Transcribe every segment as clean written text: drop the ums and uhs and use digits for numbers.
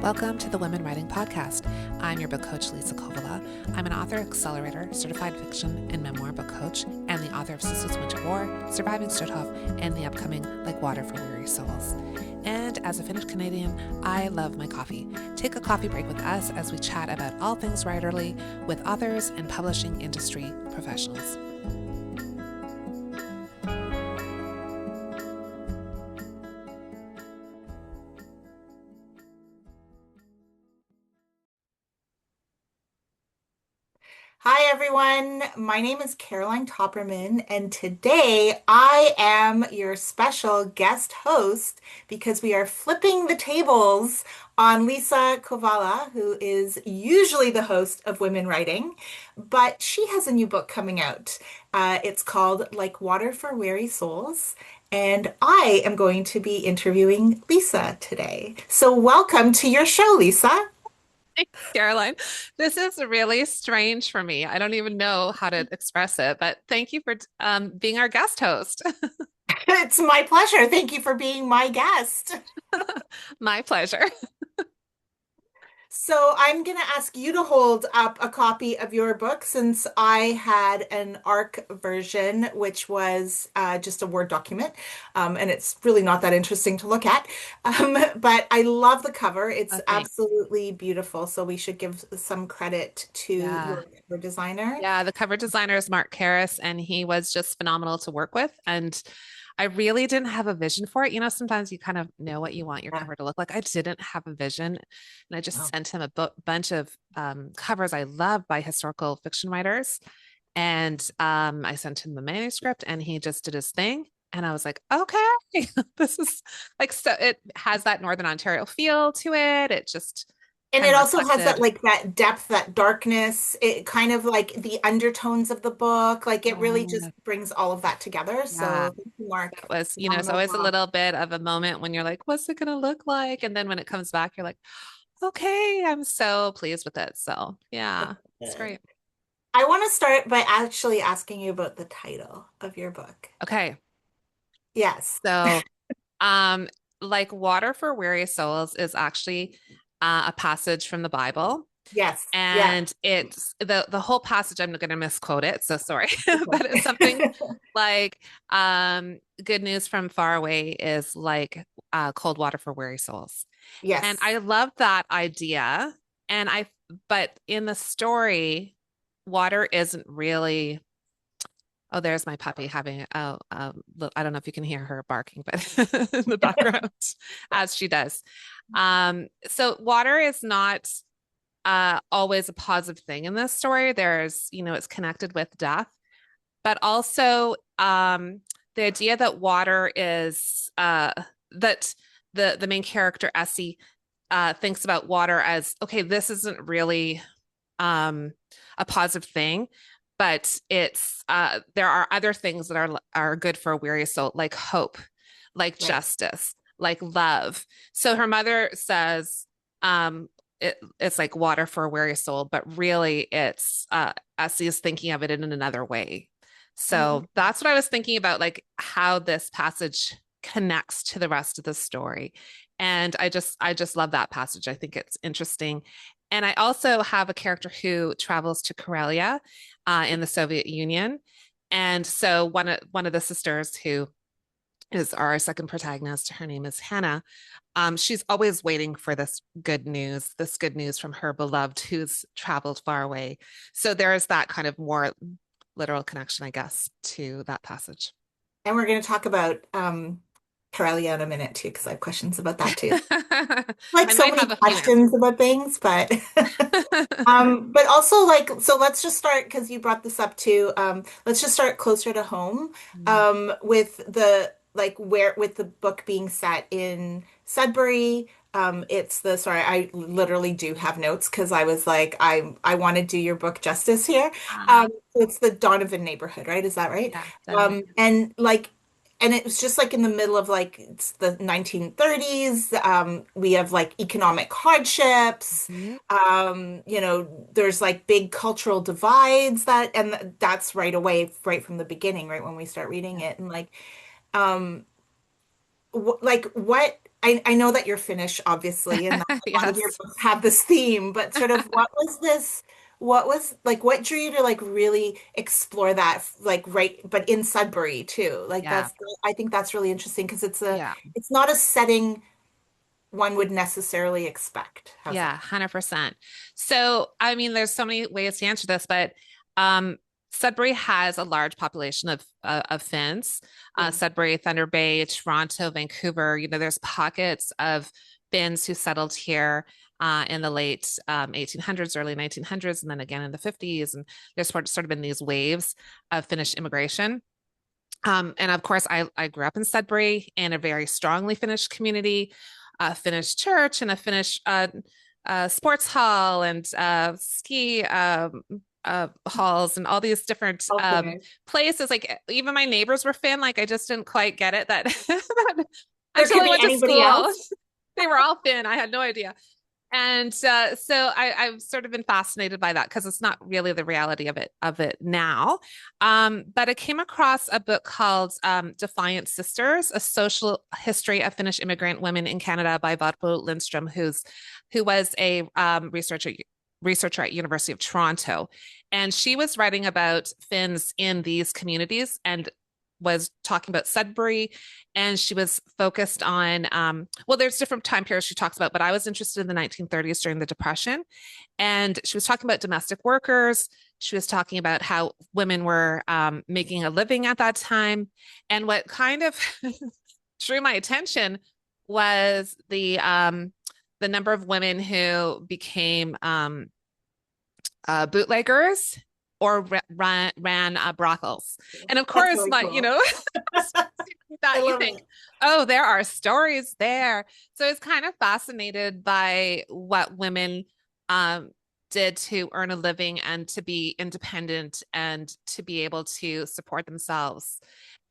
Welcome to the Women Writing Podcast. I'm your book coach, Liisa Kovala. I'm an author, accelerator, certified fiction and memoir book coach, and the author of Sisters Winter War, Surviving Stutthof, and the upcoming Like Water for Weary Souls. And as a Finnish Canadian, I love my coffee. Take a coffee break with us as we chat about all things writerly with authors and publishing industry professionals. Hi, everyone. My name is Caroline Topperman, and today I am your special guest host because we are flipping the tables on Liisa Kovala, who is usually the host of Women Writing, but she has a new book coming out. It's called Like Water for Weary Souls, and I am going to be interviewing Liisa today. So, welcome to your show, Liisa. Caroline, this is really strange for me. I don't even know how to express it, but thank you for being our guest host. It's my pleasure. Thank you for being my guest. My pleasure. So I'm going to ask you to hold up a copy of your book since I had an ARC version, which was just a Word document, and it's really not that interesting to look at. But I love the cover. It's Oh, thanks. absolutely beautiful. So we should give some credit to Yeah. your cover designer. Yeah, the cover designer is Mark Karras, and he was just phenomenal to work with. And I really didn't have a vision for it. You know, sometimes you kind of know what you want your Yeah. cover to look like. I didn't have a vision, and I just Oh. sent him a bunch of covers I love by historical fiction writers. And I sent him the manuscript, and he just did his thing. And I was like, okay, this is like, so it has that Northern Ontario feel to it. It just And kind it of also has that reflected. like that depth, that darkness, it kind of like the undertones of the book, like it really just Yeah. brings all of that together. Yeah. So thank you, Mark. It was, it's Phenomenal always a job. little bit of a moment when you're like, what's it going to look like? And then when it comes back, you're like, okay, I'm so pleased with it. So yeah, it's Good. great. I want to start by actually asking you about the title of your book. Okay. Yes. So, um, like Water for Weary Souls is actually a passage from the Bible. Yes. Yeah. And it's the whole passage, I'm going to misquote it, so sorry. But it's something Okay. like good news from far away is like cold water for weary souls. And Yes. I love that idea. And but in the story, water isn't really, oh, there's my puppy having, I don't know if you can hear her barking, but in the background, as she does. So water is not always a positive thing in this story. There's, it's connected with death, but also the idea that water is that the main character Essie thinks about water as okay, this isn't really um, a positive thing, but it's there are other things that are good for a weary soul, like hope, like Right. justice, like love. So her mother says, it's like water for a weary soul, but really it's Essie is thinking of it in another way. Mhm. So that's what I was thinking about, like how this passage connects to the rest of the story. And I just love that passage. I think it's interesting. And I also have a character who travels to Karelia in the Soviet Union. And so one of the sisters who is our second protagonist, her name is Hannah. She's always waiting for this good news from her beloved who's traveled far away. So there is that kind of more literal connection, I guess, to that passage. And we're going to talk about Corellia in a minute too, because I have questions about that too. Like I so might many have a few answers. questions about things, but but also like so let's just start because you brought this up too. Let's just start closer to home with the like where with the book being set in Sudbury. It's the sorry, I literally do have notes because I was like, I want to do your book justice here. Uh, So it's the Donovan neighborhood, right? Is that right? yeah, Donovan. And like and it was just like in the middle of like it's the 1930s. We have like economic hardships. Mhm. There's like big cultural divides and that's right away, right from the beginning, right when we start reading Yeah. it. And like, um, like what? I know that you're Finnish, obviously, and that a lot of your Yes. books have this theme, but sort of what was this? What was like what drew you to like really explore that like right, but in Sudbury too? Like Yeah. I think that's really interesting because Yeah. it's not a setting one would necessarily expect. How's Yeah, that? 100%. So, I mean, there's so many ways to answer this, but um, Sudbury has a large population of Finns. Yeah. Sudbury, Thunder Bay, Toronto, Vancouver. There's pockets of Finns who settled here in the late 1800s, early 1900s, and then again in the 50s. And there's sort of been these waves of Finnish immigration. And of course, I grew up in Sudbury in a very strongly Finnish community, a Finnish church, and a Finnish sports hall, and ski halls, and all these different Okay. places. Like even my neighbors were Finn. Like I just didn't quite get it that There until could I be went to anybody school. else. They were all Finn. I had no idea. And so I've sort of been fascinated by that because it's not really the reality of it now. But I came across a book called Defiant Sisters: A Social History of Finnish Immigrant Women in Canada by Varpo Lindström, who was a researcher at University of Toronto, and she was writing about Finns in these communities and was talking about Sudbury, and she was focused on well, there's different time periods she talks about, but I was interested in the 1930s during the Depression, and she was talking about domestic workers. She was talking about how women were making a living at that time, and what kind of drew my attention was the number of women who became bootleggers or ran brothels. And of That's course, really my, cool. I that you love think, it. oh, there are stories there. So it's kind of fascinated by what women um, did to earn a living and to be independent and to be able to support themselves.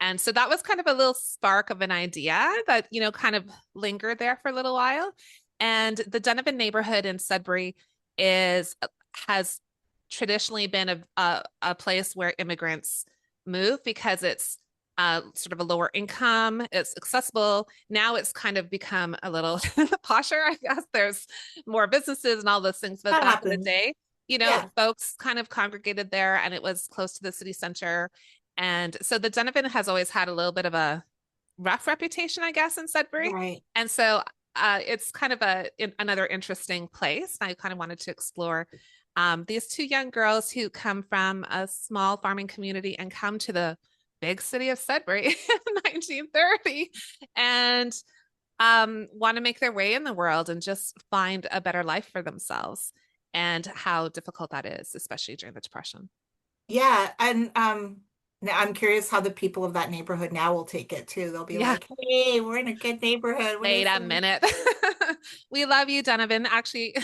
And so that was kind of a little spark of an idea that, kind of lingered there for a little while. And the Donovan neighborhood in Sudbury is has traditionally been a place where immigrants move because it's sort of a lower income, it's accessible. Now it's kind of become a little posher, I guess. There's more businesses and all those things. But That back in the happens. day, Yeah. folks kind of congregated there and it was close to the city center. And so the Donovan has always had a little bit of a rough reputation, I guess, in Sudbury. Right. And so it's kind of another interesting place. I kind of wanted to explore these two young girls who come from a small farming community and come to the big city of Sudbury in 1930 and want to make their way in the world and just find a better life for themselves and how difficult that is, especially during the Depression. Yeah. And now I'm curious how the people of that neighborhood now will take it too. They'll be Yeah, like, hey, we're in a good neighborhood. What wait is a this? minute. We love you, Donovan. Actually,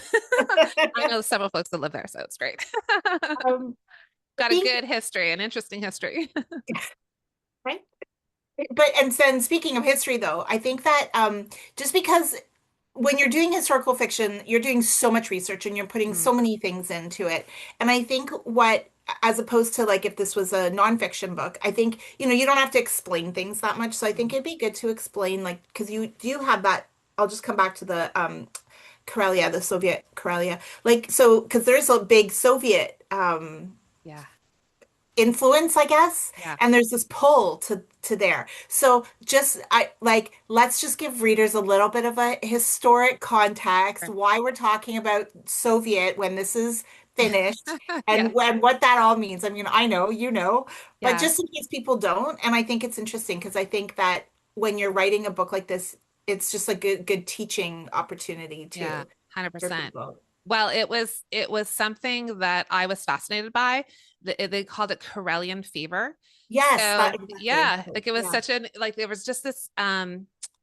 I know several folks that live there, so it's great. Um, I Got a think, good history, an interesting history. right? But and then speaking of history though, I think that just because when you're doing historical fiction, you're doing so much research and you're putting Mm, so many things into it. And I think as opposed to like if this was a nonfiction book, I think, you don't have to explain things that much. So I think mhm. it'd be good to explain, like, because you do have that. I'll just come back to the Karelia, the Soviet Karelia. Like, so, because there's a big Soviet Yeah, influence, I guess, yeah. and there's this pull to there. So just I like let's just give readers a little bit of a historic context Sure. why we're talking about Soviet when this is finished Yeah, and when what that all means. I mean, I know, but yeah, just in case people don't, and I think it's interesting because I think that when you're writing a book like this, it's just a good teaching opportunity yeah, too for 100%. people. Well, it was something that I was fascinated by. They called it Karelian fever. Yes, that So exactly. yeah, like it was Yeah. such an like there was just this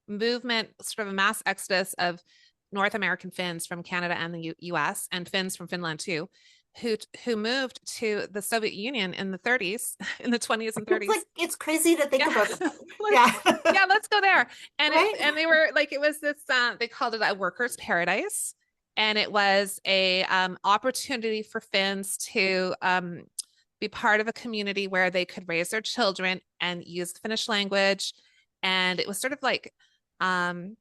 movement, sort of a mass exodus of North American Finns from Canada and the US and Finns from Finland too, who moved to the Soviet Union in the 30s, in the 20s and It's like 30s. it's crazy to think Yeah. about that. Like, Yeah. yeah, let's go there. Right? And they were like, it was this they called it a workers' paradise. And it was a opportunity for Finns to be part of a community where they could raise their children and use the Finnish language. And it was sort of like um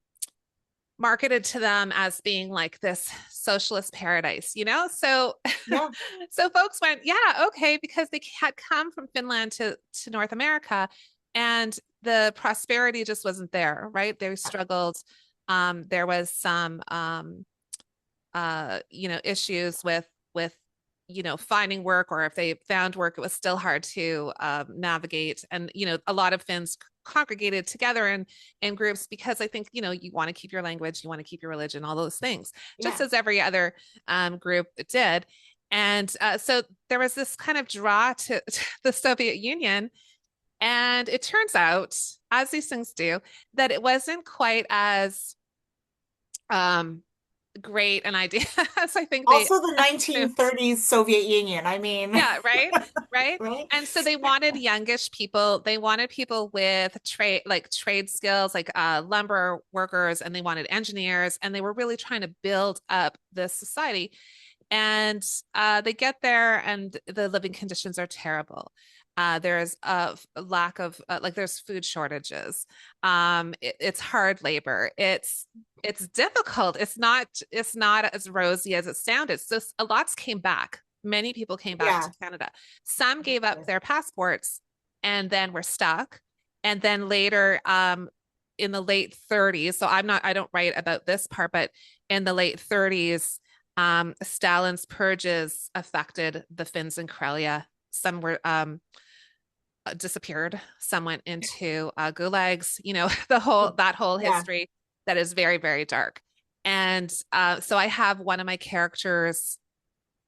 marketed to them as being like this socialist paradise, you know? So Yeah. so folks went, yeah, okay, because they had come from Finland to North America and the prosperity just wasn't there, right? They struggled. There was some issues with finding work, or if they found work, it was still hard to navigate. And a lot of Finns congregated together in groups because I think you want to keep your language, you want to keep your religion, all those things, just Yeah. as every other group did. And so there was this kind of draw to the Soviet Union. And it turns out, as these things do, that it wasn't quite as um, great an idea as I think they Also the assumed. 1930s Soviet Union. I mean, Yeah, right, right. right? And so they wanted youngish people. They wanted people with trade skills, like lumber workers, and they wanted engineers, and they were really trying to build up this society. And they get there, and the living conditions are terrible. There's a lack of there's food shortages. It's hard labor. It's difficult. It's not as rosy as it sounded. So a lots came back. Many people came back to Yeah. Canada. Some gave up their passports and then were stuck. And then later, in the late 30s, so I don't write about this part, but in the late 30s, Stalin's purges affected the Finns in Karelia. Some were disappeared. Some went into gulags. That whole Yeah. history that is very, very dark. And so I have one of my characters.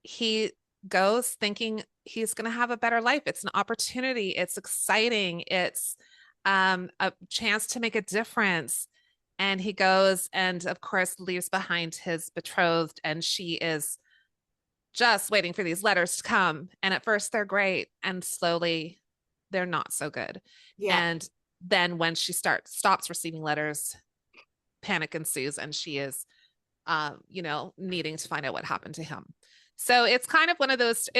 He goes thinking he's going to have a better life. It's an opportunity. It's exciting. It's a chance to make a difference. And he goes and, of course, leaves behind his betrothed, and she is just waiting for these letters to come. And at first, they're great, and slowly, they're not so good. Yeah. And then when she stops receiving letters, panic ensues, and she is, needing to find out what happened to him. So it's kind of one of those.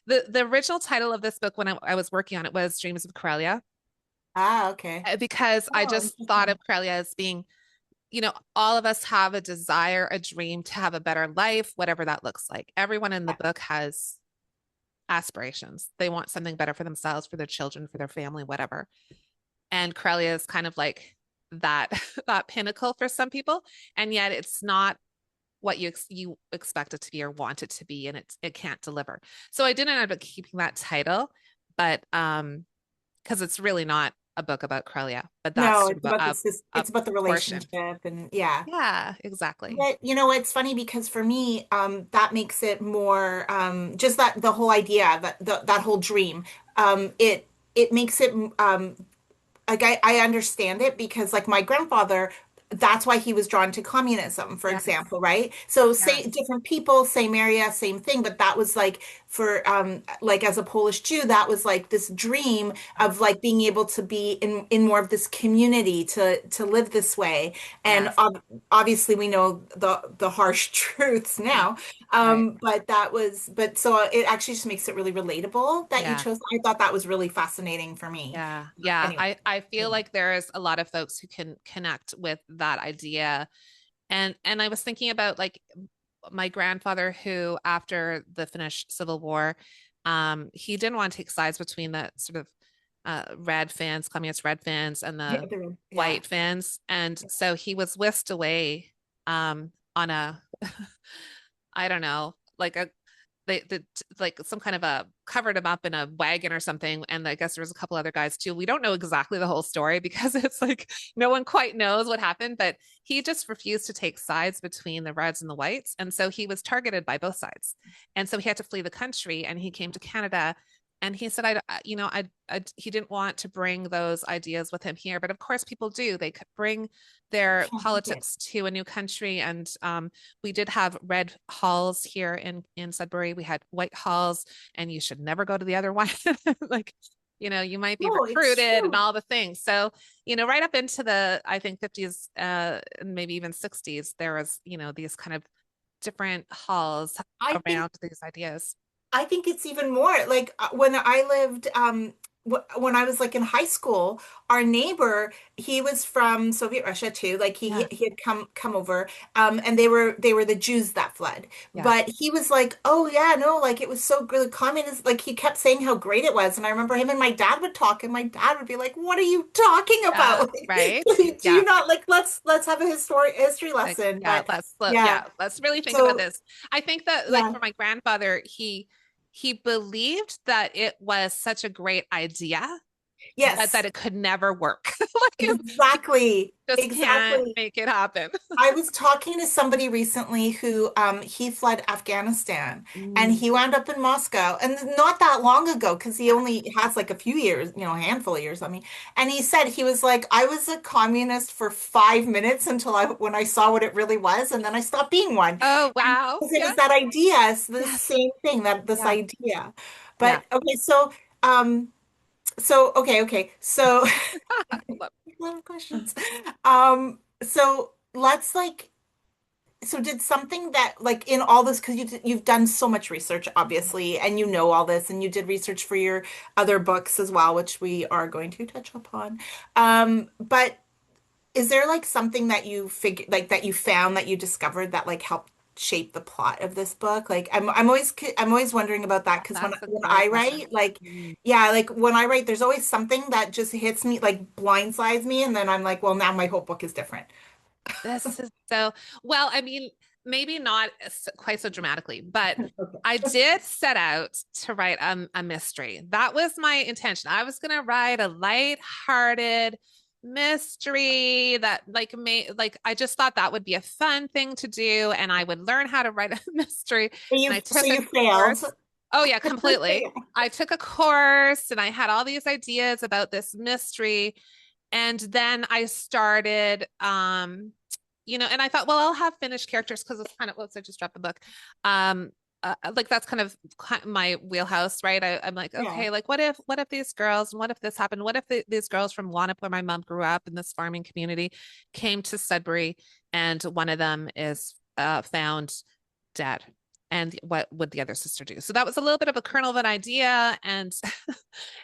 The original title of this book when I was working on it was Dreams of Karelia, Ah, okay. because I Oh, just thought of interesting. Karelia as being, all of us have a desire, a dream to have a better life, whatever that looks like. Everyone in the Yeah. book has aspirations. They want something better for themselves, for their children, for their family, whatever. And Karelia is kind of like that that pinnacle for some people, and yet it's not what you expect it to be or want it to be, and it can't deliver. So I didn't end up keeping that title, but because it's really not a book about Karelia, but that's No, sort it's of about a it's about the portion. relationship and yeah. Yeah, exactly. But it's funny because for me, that makes it more just that the whole idea that whole dream, it makes it like I understand it because like my grandfather, that's why he was drawn to communism, for Yes, example, right? So say yes, different people, same area, same thing, but that was like for like as a Polish Jew, that was like this dream of like being able to be in more of this community to live this way. And yes. obviously we know the harsh truths Yeah, now. right. But but so it actually just makes it really relatable that you Yeah. chose. I thought that was really fascinating for me. Yeah. Yeah. Anyway, I yeah. feel like there is a lot of folks who can connect with that idea. And I was thinking about like my grandfather who after the Finnish Civil War, he didn't want to take sides between the sort of red Finns, communist red Finns and Yeah, the yeah, white Finns. And so he was whisked away on a I don't know, like they like some kind of a covered him up in a wagon or something. And I guess there was a couple other guys too. We don't know exactly the whole story because it's like no one quite knows what happened, but he just refused to take sides between the reds and the whites. And so he was targeted by both sides. And so he had to flee the country and he came to Canada. And he said, he didn't want to bring those ideas with him here. But of course, people do. They could bring their can't help it. politics to a new country. And we did have red halls here in Sudbury. We had white halls, and you should never go to the other one. Like, you might be No, it's recruited and true. all the things. So, right up into the, I think, 50s, and maybe even 60s, there was, these kind of different halls I think around these ideas. I think it's even more like when I lived when I was like in high school, our neighbor, he was from Soviet Russia too. Like Yeah. he had come over, and they were the Jews that fled. Yeah. But he was like, "Oh yeah, no, like it was so good, communist." Like he kept saying how great it was, and I remember him and my dad would talk, and my dad would be like, "What are you talking Yeah. about? Right. Do Yeah. you not like let's have a history Like, lesson?" yeah, But yeah, yeah, let's really think about so this. I think that like yeah, for my grandfather, he believed that it was such a great idea, but that yes, it could never work. Like you exactly, just can't exactly. make it happen. I was talking to somebody recently who he fled Afghanistan and Mm, he wound up in Moscow and not that long ago because he yeah. only has like a few years, a handful of years on me. And he said he was like, I was a communist for 5 minutes until I when I saw what it really was, and then I stopped being one. Oh, wow. Because it Yeah. was that idea, it's the Yes. same thing, that this Yeah. idea. Yeah. But okay, so Love- a lot of questions. So let's like so did something that like in all this because you've done so much research obviously and you know all this and you did research for your other books as well, which we are going to touch upon. But is there like something that you figured like that you found that you discovered that like helped shape the plot of this book? Like I'm always wondering about that because when That's a when great I question. write like Mm. yeah, like when I write there's always something that just hits me like blindsides me and then I'm like, well, now my whole book is different. This is so well, I mean, maybe not quite so dramatically, but I Okay. did set out to write a mystery. That was my intention. I was going to write a light-hearted mystery that like I just thought that would be a fun thing to do and I would learn how to write a mystery. And I So took a you failed. course. Oh yeah, completely. I took a course and I had all these ideas about this mystery and then I started and I thought, well, I'll have finished characters because it's kind of, let's I just dropped the book. Um, like that's kind of my wheelhouse, right? I'm like, Yeah. okay, like what if these girls, and what if this happened? What if these girls from Wanap, where my mom grew up in this farming community, came to Sudbury, and one of them is found dead? And what would the other sister do? So that was a little bit of a kernel of an idea, and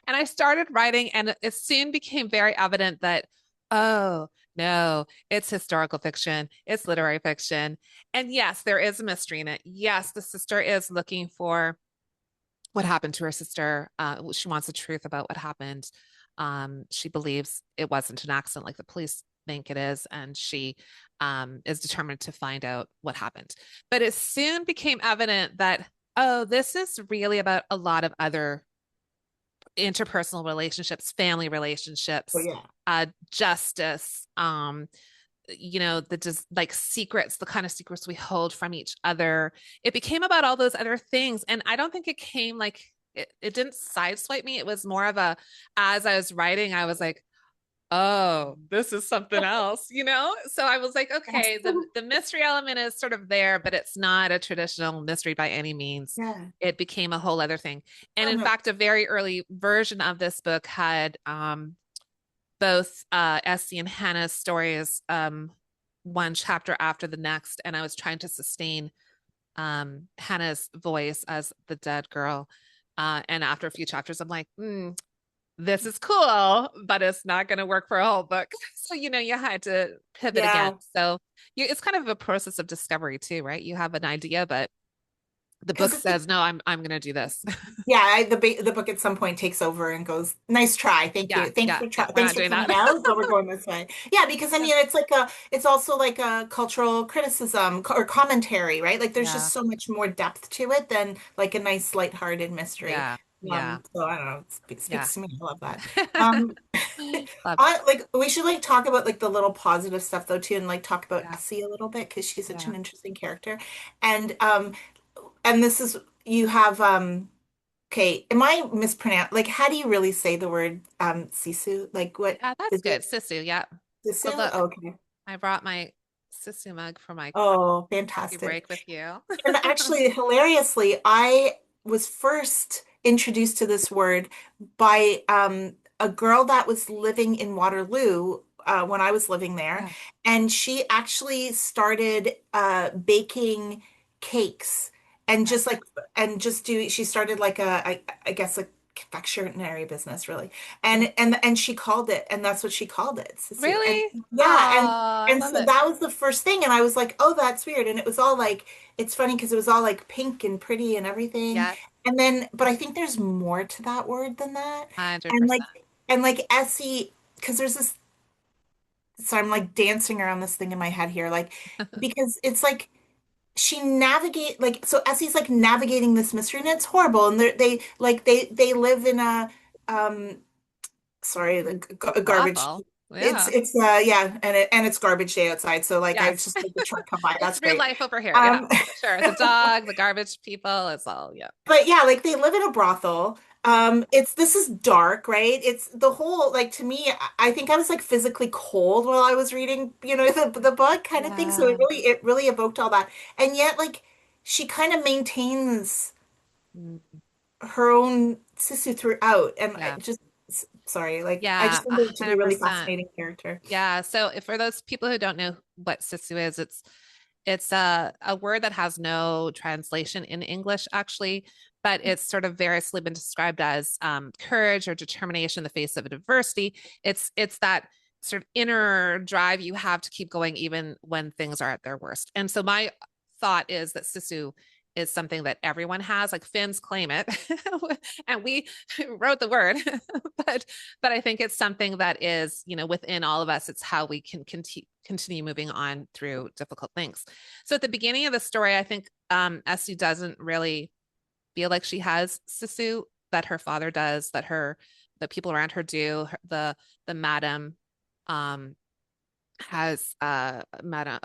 and I started writing, and it soon became very evident that, oh, no, it's historical fiction, it's literary fiction. And yes, there is a mystery in it. Yes, the sister is looking for what happened to her sister. She wants the truth about what happened. She believes it wasn't an accident like the police think it is, and she is determined to find out what happened. But it soon became evident that, oh, this is really about a lot of other interpersonal relationships, family Oh relationships, yeah. justice, the just like secrets, the kind of secrets we hold from each other. It became about all those other things. And I don't think it came like it didn't sideswipe me. It was more of a, as I was writing, I was like, oh, this is something else. So I was like, Yes. okay, the mystery element is sort of there, but it's not a traditional mystery by any means. Yeah. It became a whole other thing. And Oh in no. fact, a very early version of this book had both Essie and Hannah's stories, one chapter after the next, and I was trying to sustain Hannah's voice as the dead girl. And after a few chapters, I'm like, this is cool, but it's not going to work for a whole book. So, you had to pivot again. Yeah. So it's kind of a process of discovery too, right? You have an idea, but the Because book it's like, says, no, I'm going to do this. yeah, the book at some point takes over and goes, "Nice try, thank Yeah, you, thanks yeah, for yeah. We're thanks not for doing coming that. out, but we're going this way." Yeah, because I Yeah, mean, it's also like a cultural criticism or commentary, right? Like, there's yeah, just so much more depth to it than like a nice lighthearted mystery. yeah, yeah, So I don't know, it yeah. speaks to me. I love that. Um, Love it. like we should like talk about like the little positive stuff though too, and like talk about Yeah, Essie a little bit because she's such yeah. an interesting character, and this is you have okay, am I mispronounce like how do you really say the word sisu? Like what Yeah, that's is good. it? Sisu, yeah. So Sisu? look, Okay. I brought my Sisu mug for my Oh, coffee fantastic. break with you. And actually, hilariously, I was first introduced to this word by a girl that was living in Waterloo when I was living there. Yeah, And she actually started cakes and yeah, just like, and just do, she started like I guess a confectionery business, really. And she called it, and that's what she called it, Sisu. And Really? Oh, yeah, I and love so it. that was the first thing, and I was like, oh, that's weird. And it was all like, it's funny because it was all like pink and pretty and everything. Yes, And then, but I think there's more to that word than that. And 100%. like Essie, because there's this, so I'm like dancing around this thing in my head here, like because it's like she navigate like so Essie's like navigating this mystery and it's horrible and they live in a um sorry the garbage Brothel. it's Yeah. yeah and it's garbage day outside so like I Yes. just made the truck come by It's that's real great life over here. Yeah, um for sure. The dog, the garbage people, it's all, yeah. but yeah, like they live in a brothel. It's this is dark, right? It's the whole like to me, I think I was like physically cold while I was reading, the book kind of thing. So Yeah. it really evoked all that. And yet, like she kind of maintains Mm, her own sisu throughout. And I yeah. just sorry, like I Yeah, just found a her to be a really 100%. fascinating character. Yeah. So for those people who don't know what sisu is, it's a word that has no translation in English actually, but it's sort of variously been described as courage or determination in the face of adversity. It's that sort of inner drive you have to keep going even when things are at their worst. And so my thought is that sisu is something that everyone has, like Finns claim it, and we wrote the word, but I think it's something that is, within all of us. It's how we can continue moving on through difficult things. So at the beginning of the story, I think Essie doesn't really feel like she has sisu, that her father does, that the people around her do. The madam um, has Madame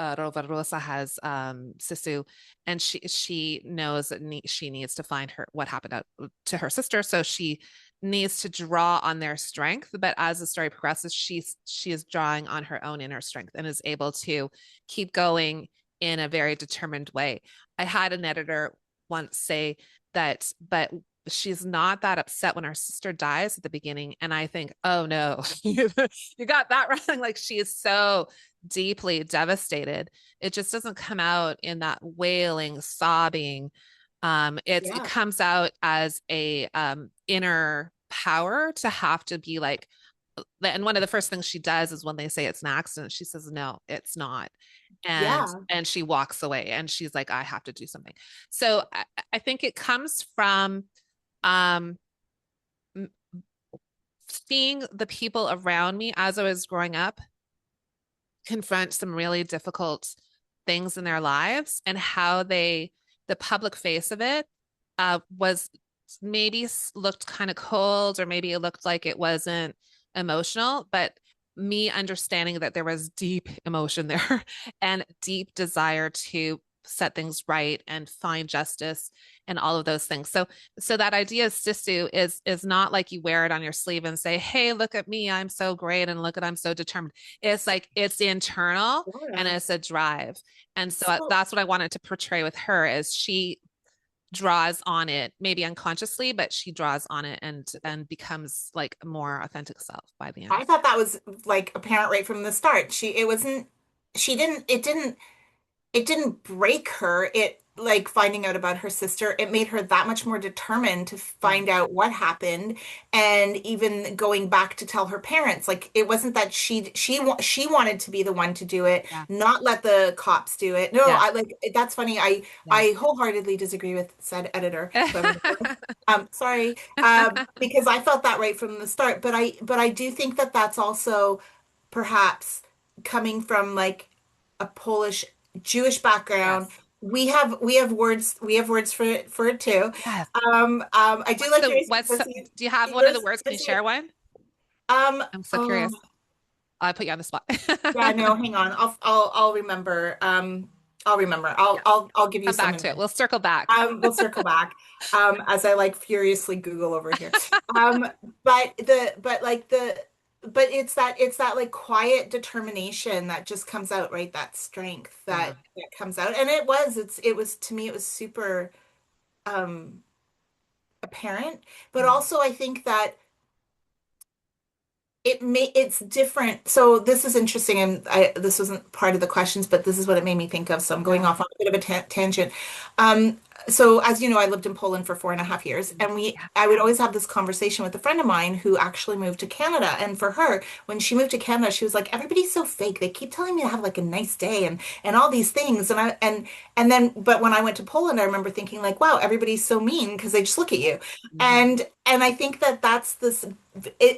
Rosa has Sisu, and she knows that she needs to find her what happened to her sister, so she needs to draw on their strength. But as the story progresses, she is drawing on her own inner strength and is able to keep going in a very determined way. I had an editor once say that, but she's not that upset when her sister dies at the beginning. And I think, oh no, you got that wrong. Like she is so deeply devastated. It just doesn't come out in that wailing, sobbing. It Yeah. comes out as a inner power to have to be like, and one of the first things she does is when they say it's an accident, she says, no, it's not. Yeah. And she walks away and she's like, I have to do something. So I think it comes from um, seeing the people around me as I was growing up confront some really difficult things in their lives and how the public face of it was maybe looked kind of cold, or maybe it looked like it wasn't emotional, but me understanding that there was deep emotion there and deep desire to set things right and find justice and all of those things. So that idea of sisu is not like you wear it on your sleeve and say, hey, look at me, I'm so great, and look at I'm so determined. It's like it's internal and Yeah. it's a drive. And so So that's what I wanted to portray with her, is she draws on it, maybe unconsciously, but she draws on it and becomes like a more authentic self by the end. I thought that was like apparent right from the start. It wasn't, she didn't, it didn't break her. It like finding out about her sister, it made her that much more determined to Mm, find out what happened and even going back to tell her parents. Like it wasn't that she wanted to be the one to do it, yeah. not let the cops do it. No, Yeah. I like that's funny. Yeah. I wholeheartedly disagree with said editor, whoever. Sorry, because I felt that right from the start. But I do think that that's also perhaps coming from like a Polish Jewish background. Yes. We have words for it too. Yes. I do like your What's Sissy. do you have one of the Yours, words? Can you Sissy. share one? Um, I'm so oh curious. I put you on the spot. yeah, no, hang on. I'll remember. I'll remember. Yeah. I'll give you Come some back in to it. mind. We'll circle back. We'll circle back as I like furiously Google over here. Um, but it's that like quiet determination that just comes out, right? That strength Yeah. that comes out, and it was to me it was super um apparent. But Mm, also I think that it's different. So this is interesting, and this wasn't part of the questions, but this is what it made me think of. So I'm going yeah. off on a bit of a tangent. Um, so as you know, I lived in Poland for 4.5 years, and Yeah. I would always have this conversation with a friend of mine who actually moved to Canada. And for her, when she moved to Canada, she was like, everybody's so fake. They keep telling me to have like a nice day and all these things. And then, but when I went to Poland, I remember thinking like, wow, everybody's so mean because they just look at you. Mhm. And I think that that's this.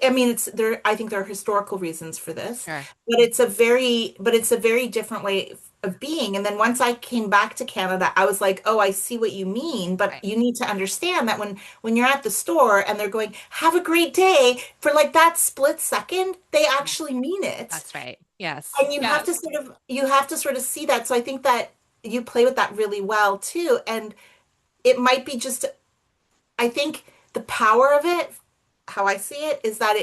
I mean, it's there. I think there are historical reasons for this, Sure. but it's a very different way of being. And then once I came back to Canada, I was like, oh, I see what you mean, but Right. you need to understand that when you're at the store and they're going, have a great day, for like that split second, they Yeah. actually mean it. That's right. Yes. And Yes. you have to sort of see that. So I think that you play with that really well too. And it might be just I think the power of it, how I see it, is that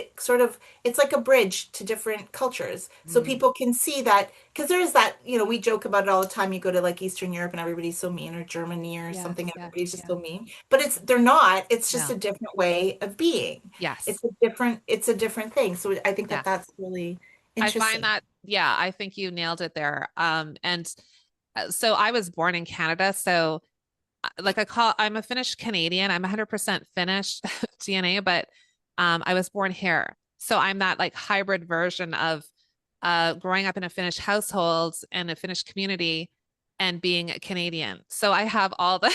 it's like a bridge to different cultures. So Mm. people can see that, because there is that, we joke about it all the time. You go to like Eastern Europe and everybody's so mean, or Germany or something, Yes. and Yes. everybody's just Yeah. so mean. But they're not. It's just No. a different way of being. Yes. It's a different thing. So I think that Yeah. that's really I find interesting. that, yeah, I think you nailed it there. And so I was born in Canada. So like I'm a Finnish Canadian. I'm 100% Finnish DNA, but I was born here. So I'm that like hybrid version of growing up in a Finnish household and a Finnish community and being a Canadian. So I have all the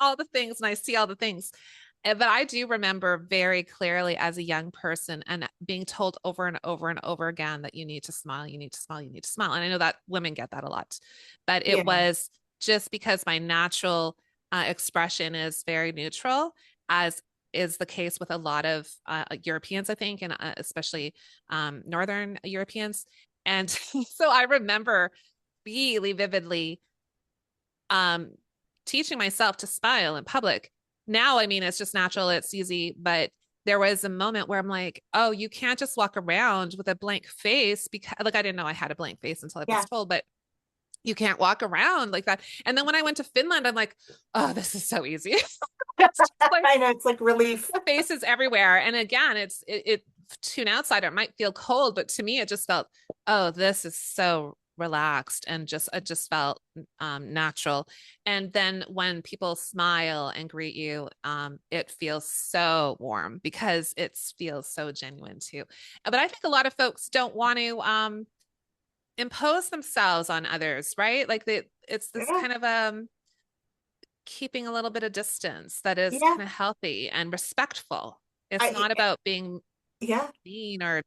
all the things and I see all the things. But I do remember very clearly as a young person and being told over and over and over again that you need to smile, you need to smile, you need to smile. And I know that women get that a lot, but it Yeah. was just because my natural expression is very neutral, as is the case with a lot of Europeans, I think, and especially Northern Europeans. And so I remember really vividly um, teaching myself to smile in public. Now, I mean, it's just natural, it's easy, but there was a moment where I'm like, oh, you can't just walk around with a blank face because, like, I didn't know I had a blank face until I was Yeah. told, but you can't walk around like that. And then when I went to Finland, I'm like, oh, this is so easy. It's just like I know, it's like relief. faces everywhere. And again, it to an outsider, it might feel cold, but to me, it just felt, oh, this is so relaxed and just it just felt natural. And then when people smile and greet you, it feels so warm because it feels so genuine too. But I think a lot of folks don't want to impose themselves on others, right? Like it's this Yeah. kind of keeping a little bit of distance that is Yeah. kind of healthy and respectful. It's I not about being yeah. mean or,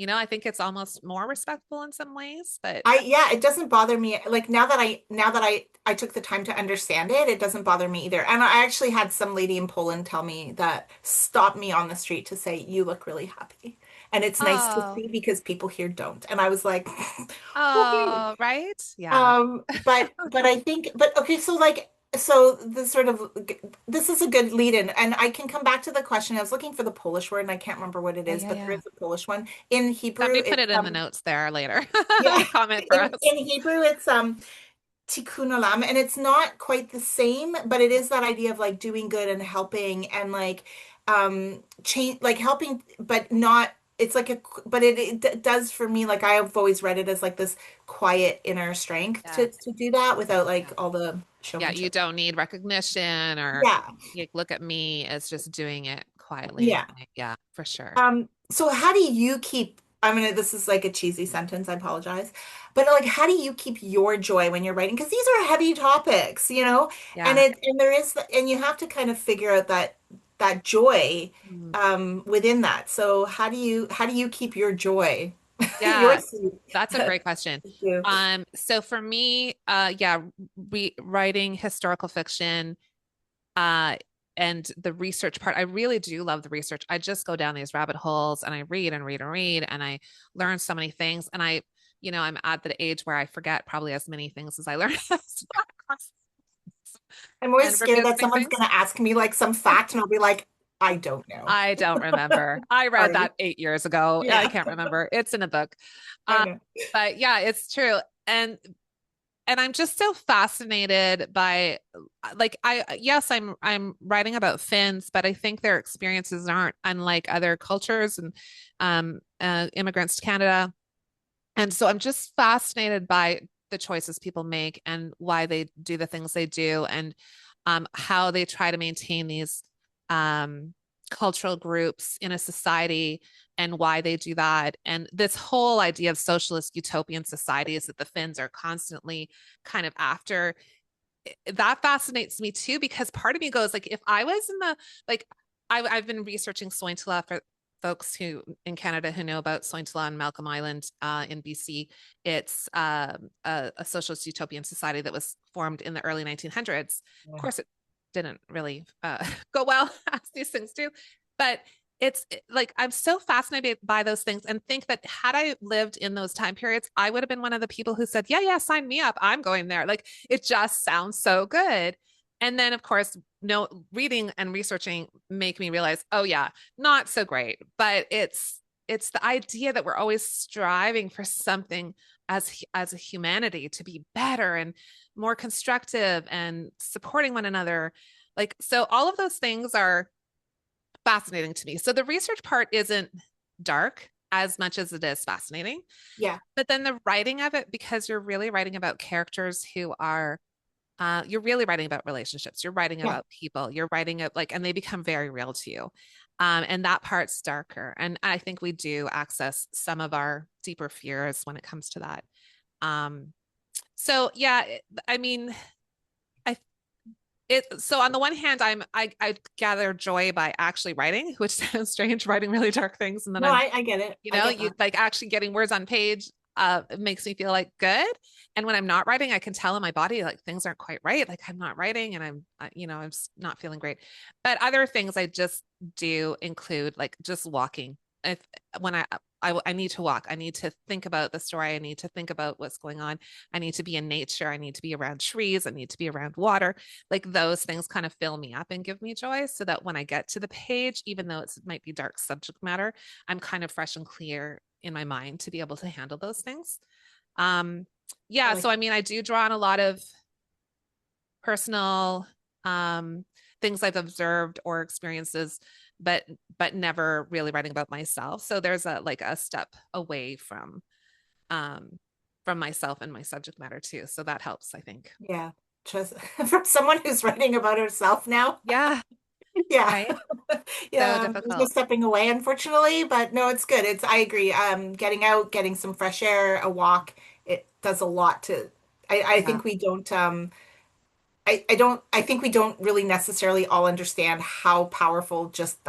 I think it's almost more respectful in some ways, but Yeah, it doesn't bother me. Like now that I took the time to understand it, it doesn't bother me either. And I actually had some lady in Poland tell me that stop me on the street to say you look really happy. And it's nice to oh, see because people here don't. And I was like, okay. oh, right? Yeah. But I think, but okay, so like, so the sort of, this is a good lead in, and I can come back to the question. I was looking for the Polish word and I can't remember what it Yeah, is, yeah, but there yeah. is a Polish one. In Hebrew, Somebody put it's, it in the notes there later. yeah, Comment for us. in Hebrew, it's, tikkun olam, and it's not quite the same, but it is that idea of like doing good and helping and like change, like helping, but not. It's like but it does for me. Like I have always read it as like this quiet inner strength Yes. to do that without like Yeah. all the Yeah. You showmanship. don't need recognition or Yeah, like, look at me. It's just doing it quietly. yeah. Yeah, for sure. So how do you keep, this is like a cheesy sentence, I apologize. But like how do you keep your joy when you're writing? Because these are heavy topics, Yeah. and there is and you have to kind of figure out that joy Mm. within that. So how do you keep your joy? Your Yeah. sleep. That's a great question. You. So for me, yeah, writing historical fiction, uh, and the research part, I really do love the research. I just go down these rabbit holes and I read and read and read and I learn so many things. And I'm at the age where I forget probably as many things as I learned I'm always and scared that remembering someone's things. gonna ask me like some fact and I'll be like, I don't know. I don't remember. I read Sorry. that 8 years ago. I Yeah, can't remember. It's in a book. I Uh, know. but yeah, it's true. And I'm just so fascinated by like yes, I'm writing about Finns, but I think their experiences aren't unlike other cultures and immigrants to Canada. And so I'm just fascinated by the choices people make and why they do the things they do. And how they try to maintain these cultural groups in a society and why they do that. And this whole idea of socialist utopian societies that the Finns are constantly kind of after, that fascinates me too, because part of me goes like, if I was in the, like, I've been researching Sointala for folks who in Canada who know about Sointala and Malcolm Island in BC. It's a socialist utopian society that was formed in the early 1900s. Of Yeah. course, it didn't really go well as these things do, but like I'm so fascinated by those things and think that had I lived in those time periods, I would have been one of the people who said, yeah, sign me up. I'm going there. Like it just sounds so good. And then, of course, no reading and researching make me realize, oh yeah, not so great. But it's the idea that we're always striving for something as a humanity to be better and more constructive and supporting one another. Like so, all of those things are fascinating to me. So the research part isn't dark as much as it is fascinating. Yeah. But then the writing of it, because you're really writing about characters who are you're really writing about relationships. You're writing Yeah. about people. You're writing it like, and they become very real to you. And that part's darker. And I think we do access some of our deeper fears when it comes to that. Um, so yeah, I mean, I so on the one hand, I gather joy by actually writing, which sounds strange, writing really dark things, and then No, I'm I get it. you I know, get you that. like actually getting words on page it makes me feel like good. And when I'm not writing, I can tell in my body like things aren't quite right. Like I'm not writing and I'm just not feeling great. But other things I just do include like just walking. If when I need to walk, I need to think about the story. I need to think about what's going on. I need to be in nature. I need to be around trees. I need to be around water. Like those things kind of fill me up and give me joy so that when I get to the page, even though it might be dark subject matter, I'm kind of fresh and clear in my mind to be able to handle those things. Um, I yeah, like so I mean, I do draw on a lot of personal things I've observed or experiences, but never really writing about myself. So there's a like a step away um from myself and my subject matter too. So that helps, I think. Yeah. Just from someone who's writing about herself now. Yeah, Yeah. right. So Yeah. There's no difficult. stepping away, unfortunately, but no, it's good. I agree. Getting out, getting some fresh air, a walk, it does a lot to, I Yeah. think we don't, I think we don't really necessarily all understand how powerful just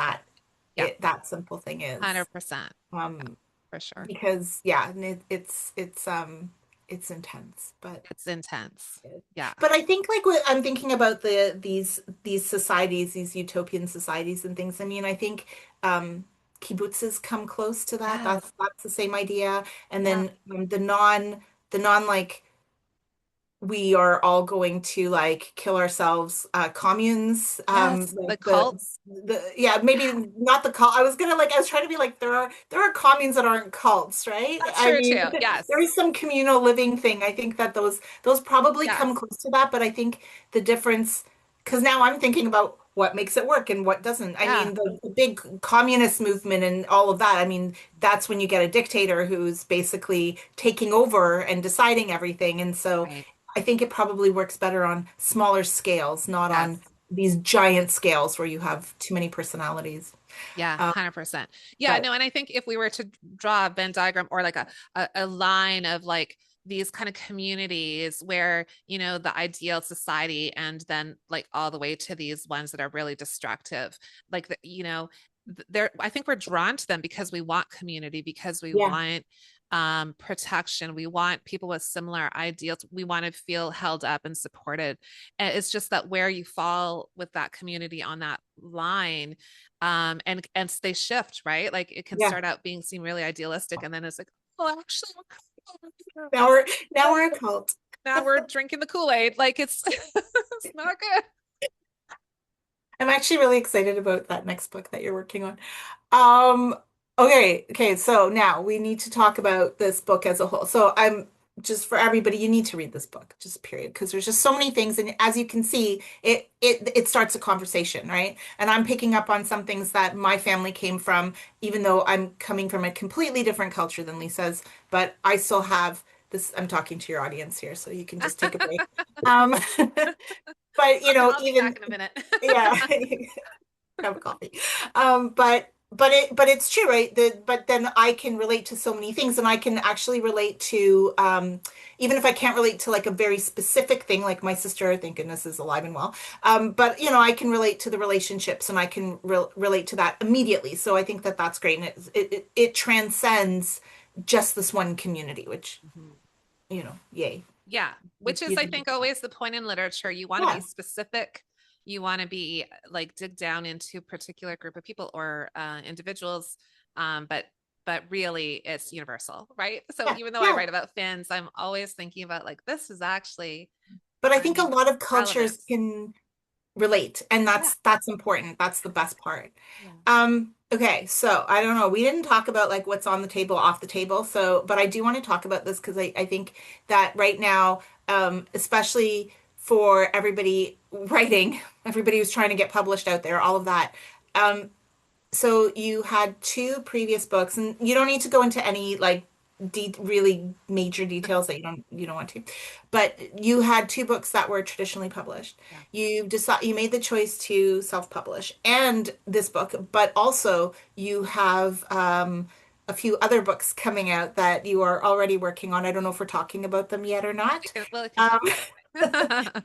Yeah. that simple thing is. 100%. Yeah, Um, for sure. because yeah, and it's intense, It's intense. Yeah. but I think like what I'm thinking about these societies, these utopian societies and things. I mean, I think kibbutzes come close to that. Yes. That's the same idea. And Yeah. then the non like we are all going to like kill ourselves communes Yes. like The cults. the yeah, maybe not the cult. I was trying to be like there are communes that aren't cults, right? That's I true mean too. there Yes. is some communal living thing. I think that those probably come Yes. close to that, but I think the difference, because now I'm thinking about what makes it work and what doesn't. I Yeah. mean, the big communist movement and all of that. I mean, that's when you get a dictator who's basically taking over and deciding everything. And so Right. I think it probably works better on smaller scales, not Yes. on these giant scales where you have too many personalities. Yeah, Um, 100%. Yeah, but no, and I think if we were to draw a Venn diagram or like a line of like these kind of communities where, the ideal society and then like all the way to these ones that are really destructive, like there I think we're drawn to them because we want community, because we yeah, want protection. We want people with similar ideals. We want to feel held up and supported. And it's just that where you fall with that community on that line, and they shift, right? Like it can yeah. start out being seem really idealistic, and then it's like, oh, actually, Now we're now we're a cult. now we're drinking the Kool-Aid. Like it's it's not good. I'm actually really excited about that next book that you're working on. Um, okay, so now we need to talk about this book as a whole. So I'm just for everybody, you need to read this book, just period, because there's just so many things, and as you can see, it starts a conversation, right? And I'm picking up on some things that my family came from, even though I'm coming from a completely different culture than Lisa's, but I still have this. I'm talking to your audience here, so you can just take a break. Um, but I'll be back even, in a minute. yeah. Cup of coffee. But it's true, right? But then I can relate to so many things, and I can actually relate to even if I can't relate to like a very specific thing, like my sister, thank goodness, is alive and well. But I can relate to the relationships, and I can relate to that immediately. So I think that that's great, and it transcends just this one community, which Mhm. yay, Yeah, which which is, gives I me think, always the point in literature. You want to be yeah. specific. You want to be like dig down into a particular group of people or individuals, but really it's universal, right? So Yeah, even though I yeah. write about Finns, I'm always thinking about like this is actually, But I I think a mean, lot of relevant. cultures can relate, and Yeah, that's important. That's the best part. yeah, Okay, so I don't know. We didn't talk about like what's on the table, off the table. So, but I do want to talk about this because I think that right now, especially for everybody writing, everybody who's trying to get published out there, all of that. Um, so you had two previous books, and you don't need to go into any like de really major details that you don't want to. But you had two books that were traditionally published. yeah. You made the choice to self-publish and this book, but also you have a few other books coming out that you are already working on. I don't know if we're talking about them yet or not. We can Um, talk about it.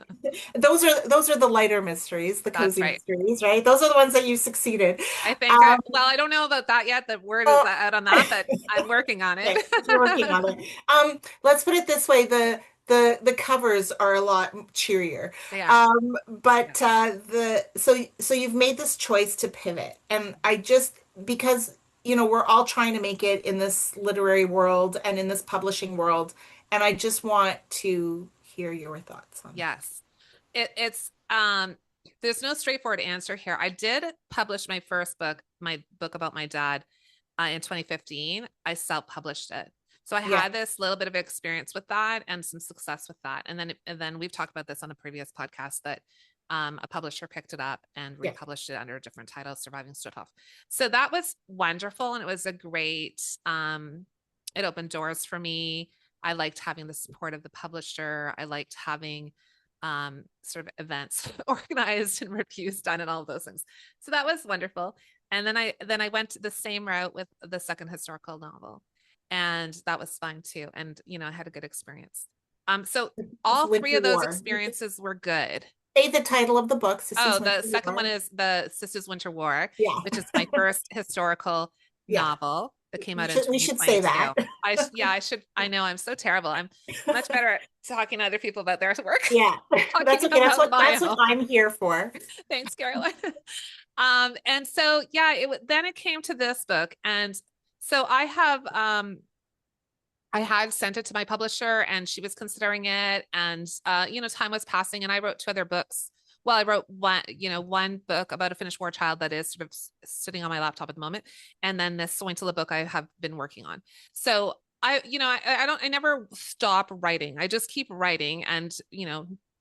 those are the lighter mysteries, the That's cozy right. mysteries, right? Those are the ones that you succeeded. I think Um, well, I don't know about that yet. The word is oh, out on that, but I'm working on it. okay, you're working on it. Let's put it this way: the covers are a lot cheerier. They are. Yeah. But so you've made this choice to pivot, and I just because we're all trying to make it in this literary world and in this publishing world, and I just want to hear your thoughts on that. Yes. It's there's no straightforward answer here. I did publish my book about my dad in 2015. I self-published it. So I Yeah, had this little bit of experience with that and some success with that. And then we've talked about this on a previous podcast that a publisher picked it up and yeah, republished it under a different title, Surviving Stutthof. So that was wonderful and it was a great it opened doors for me. I liked having the support of the publisher. I liked having sort of events organized and reviews done and all of those things. So that was wonderful. And then I went the same route with the second historical novel. And that was fun too. And I had a good experience. So it's all three Winter of those War. experiences were good. Say the title of the book, Oh, Sister's Winter the second one War. is The Sisters Winter War, Yeah, which is my first historical yeah. novel that came out in We should say 2022. that. Yeah, I should. I know I'm so terrible. I'm much better at talking to other people about their work, Yeah, that's talking okay. That's about what my that's what own. I'm here for. Thanks, Caroline. And so yeah, then it came to this book, and so I had sent it to my publisher and she was considering it. And, time was passing and I wrote two other books. Well, I wrote one book about a Finnish war child that is sort of sitting on my laptop at the moment. And then this Sointila book I have been working on. So I never stop writing. I just keep writing and,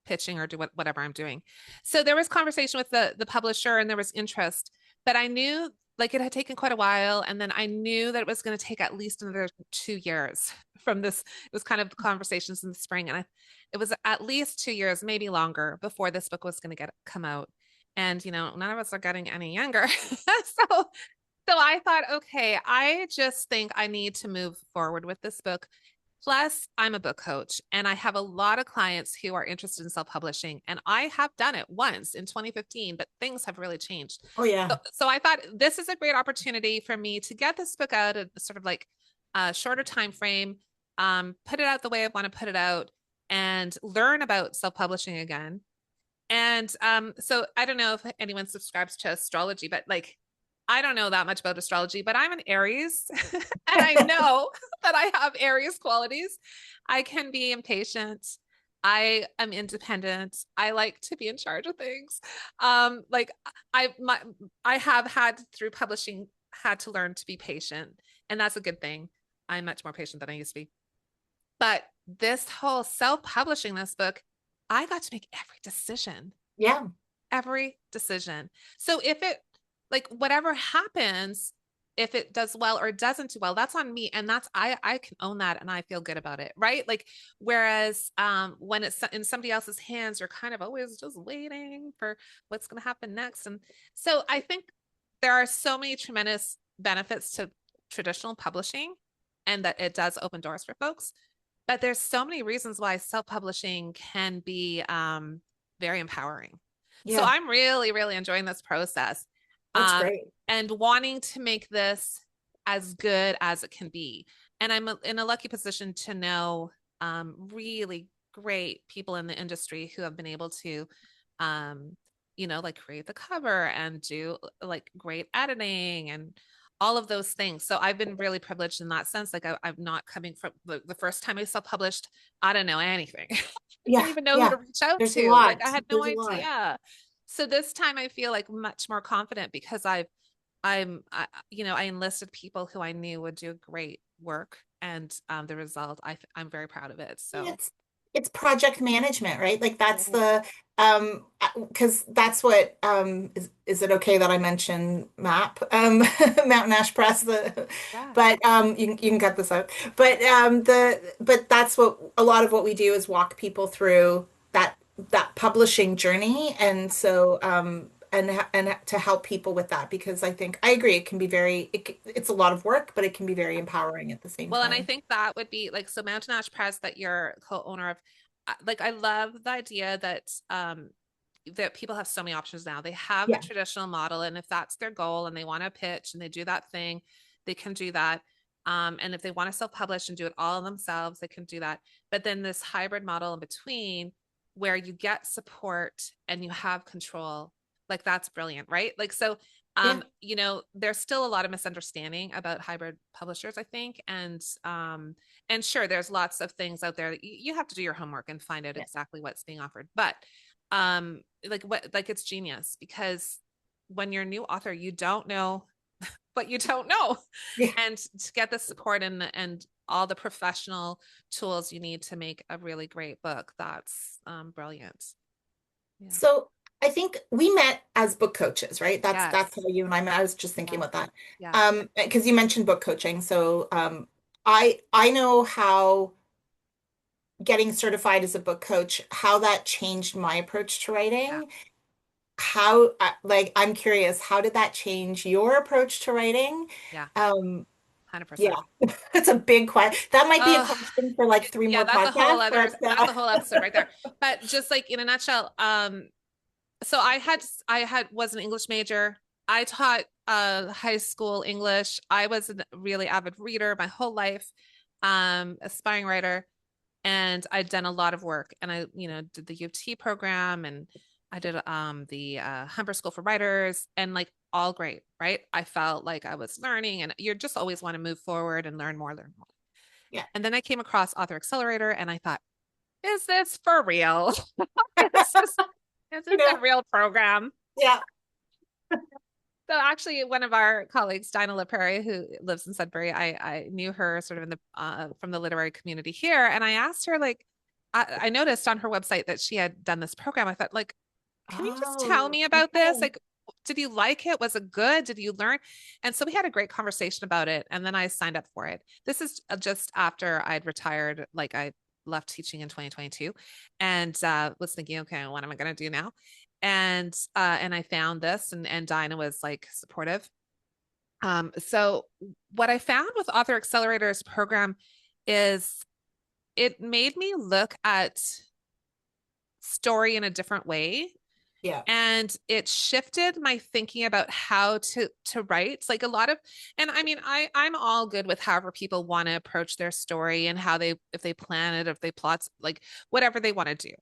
pitching or do whatever I'm doing. So there was conversation with the publisher and there was interest, but I knew like it had taken quite a while. And then I knew that it was going to take at least another 2 years from this. It was kind of conversations in the spring. And it was at least 2 years, maybe longer before this book was going to come out. And, none of us are getting any younger. So I thought, okay, I just think I need to move forward with this book. Plus, I'm a book coach and I have a lot of clients who are interested in self-publishing. And I have done it once in 2015, but things have really changed. Oh yeah. So I thought this is a great opportunity for me to get this book out at sort of like a shorter time frame, put it out the way I want to put it out, and learn about self-publishing again. And so I don't know if anyone subscribes to astrology, but like I don't know that much about astrology, but I'm an Aries and I know that I have Aries qualities. I can be impatient. I am independent. I like to be in charge of things. Like I have had through publishing had to learn to be patient, and that's a good thing. I'm much more patient than I used to be. But this whole self-publishing this book, I got to make Yeah. every decision. So if it like whatever happens, if it does well or doesn't do well, that's on me. And that's, I can own that and I feel good about it. Right. Like, whereas when it's in somebody else's hands, you're kind of always just waiting for what's going to happen next. And so I think there are so many tremendous benefits to traditional publishing and that it does open doors for folks. But there's so many reasons why self-publishing can be very empowering. So Yeah, I'm really, really enjoying this process, that's um, great. and wanting to make this as good as it can be. And I'm in a lucky position to know really great people in the industry who have been able to, um, like create the cover and do like great editing and all of those things. So I've been really privileged in that sense. Like I'm not coming from the first time I self-published, I didn't know anything. I Yeah, didn't even know who yeah. to reach out There's a to. Like I lot. had no There's a lot. idea. So this time I feel like much more confident because I enlisted people who I knew would do great work, and the result, I'm very proud of it. So It's project management, right? Like that's yeah, the because that's what is it okay that I mention MAP Mountain Ash Press the yeah, but you can cut this out. But that's what a lot of what we do is walk people through that publishing journey, and so and to help people with that, because I think I agree it can be it's a lot of work, but it can be very yeah. empowering at the same Well, and I time. think that would be like, so Mountain Ash Press that you're co-owner of, like I love the idea that people have so many options now. They have the Yeah. traditional model, and if that's their goal and they want to pitch and they do that thing, they can do that. And if they want to self-publish and do it all themselves, they can do that. But then this hybrid model in between where you get support and you have control, like that's brilliant, right? Like so Yeah. there's still a lot of misunderstanding about hybrid publishers, I think. And sure, there's lots of things out there that you have to do your homework and find out Yeah. exactly what's being offered. But like it's genius because when you're a new author, you don't know what you don't know. Yeah. And to get the support and all the professional tools you need to make a really great book, that's brilliant. Yeah. So I think we met as book coaches, right? That's Yes. how you and I met. I was just thinking Yeah. about that. Yeah. Because you mentioned book coaching. So I know how getting certified as a book coach, how that changed my approach to Yeah. writing. How like I'm curious, how did that change your approach to writing? Yeah. Um, yeah, 100%. it's a big question. That might be a Oh, question for like three yeah, more podcasts, but that's a whole episode right there. But just like in a nutshell, so I had was an English major. I taught high school English. I was a really avid reader my whole life, aspiring writer, and I'd done a lot of work. And I, did the U of T program, and I did the Humber School for Writers, and like all great, right? I felt like I was learning, and you're just always want to move forward and learn more. yeah, And then I came across Author Accelerator, and I thought, is this for real? is this is you this a know, real program? yeah. So actually, one of our colleagues, Dinah LaPrairie, who lives in Sudbury, I knew her sort of in the from the literary community here, and I asked her like, I noticed on her website that she had done this program. I thought like, can you just tell Oh, me about this? okay. Like, did you like it? Was it good? Did you learn? And so we had a great conversation about it, and then I signed up for it. This is just after I'd retired, like I left teaching in 2022, and was thinking, okay, what am I going to do now? And I found this, and Dinah was like supportive. So what I found with Author Accelerator's program is it made me look at story in a different way, Yeah, and it shifted my thinking about how to write. Like a lot of, and I mean, I'm all good with however people want to approach their story and how they, if they plan it, if they plot, like whatever they want to do.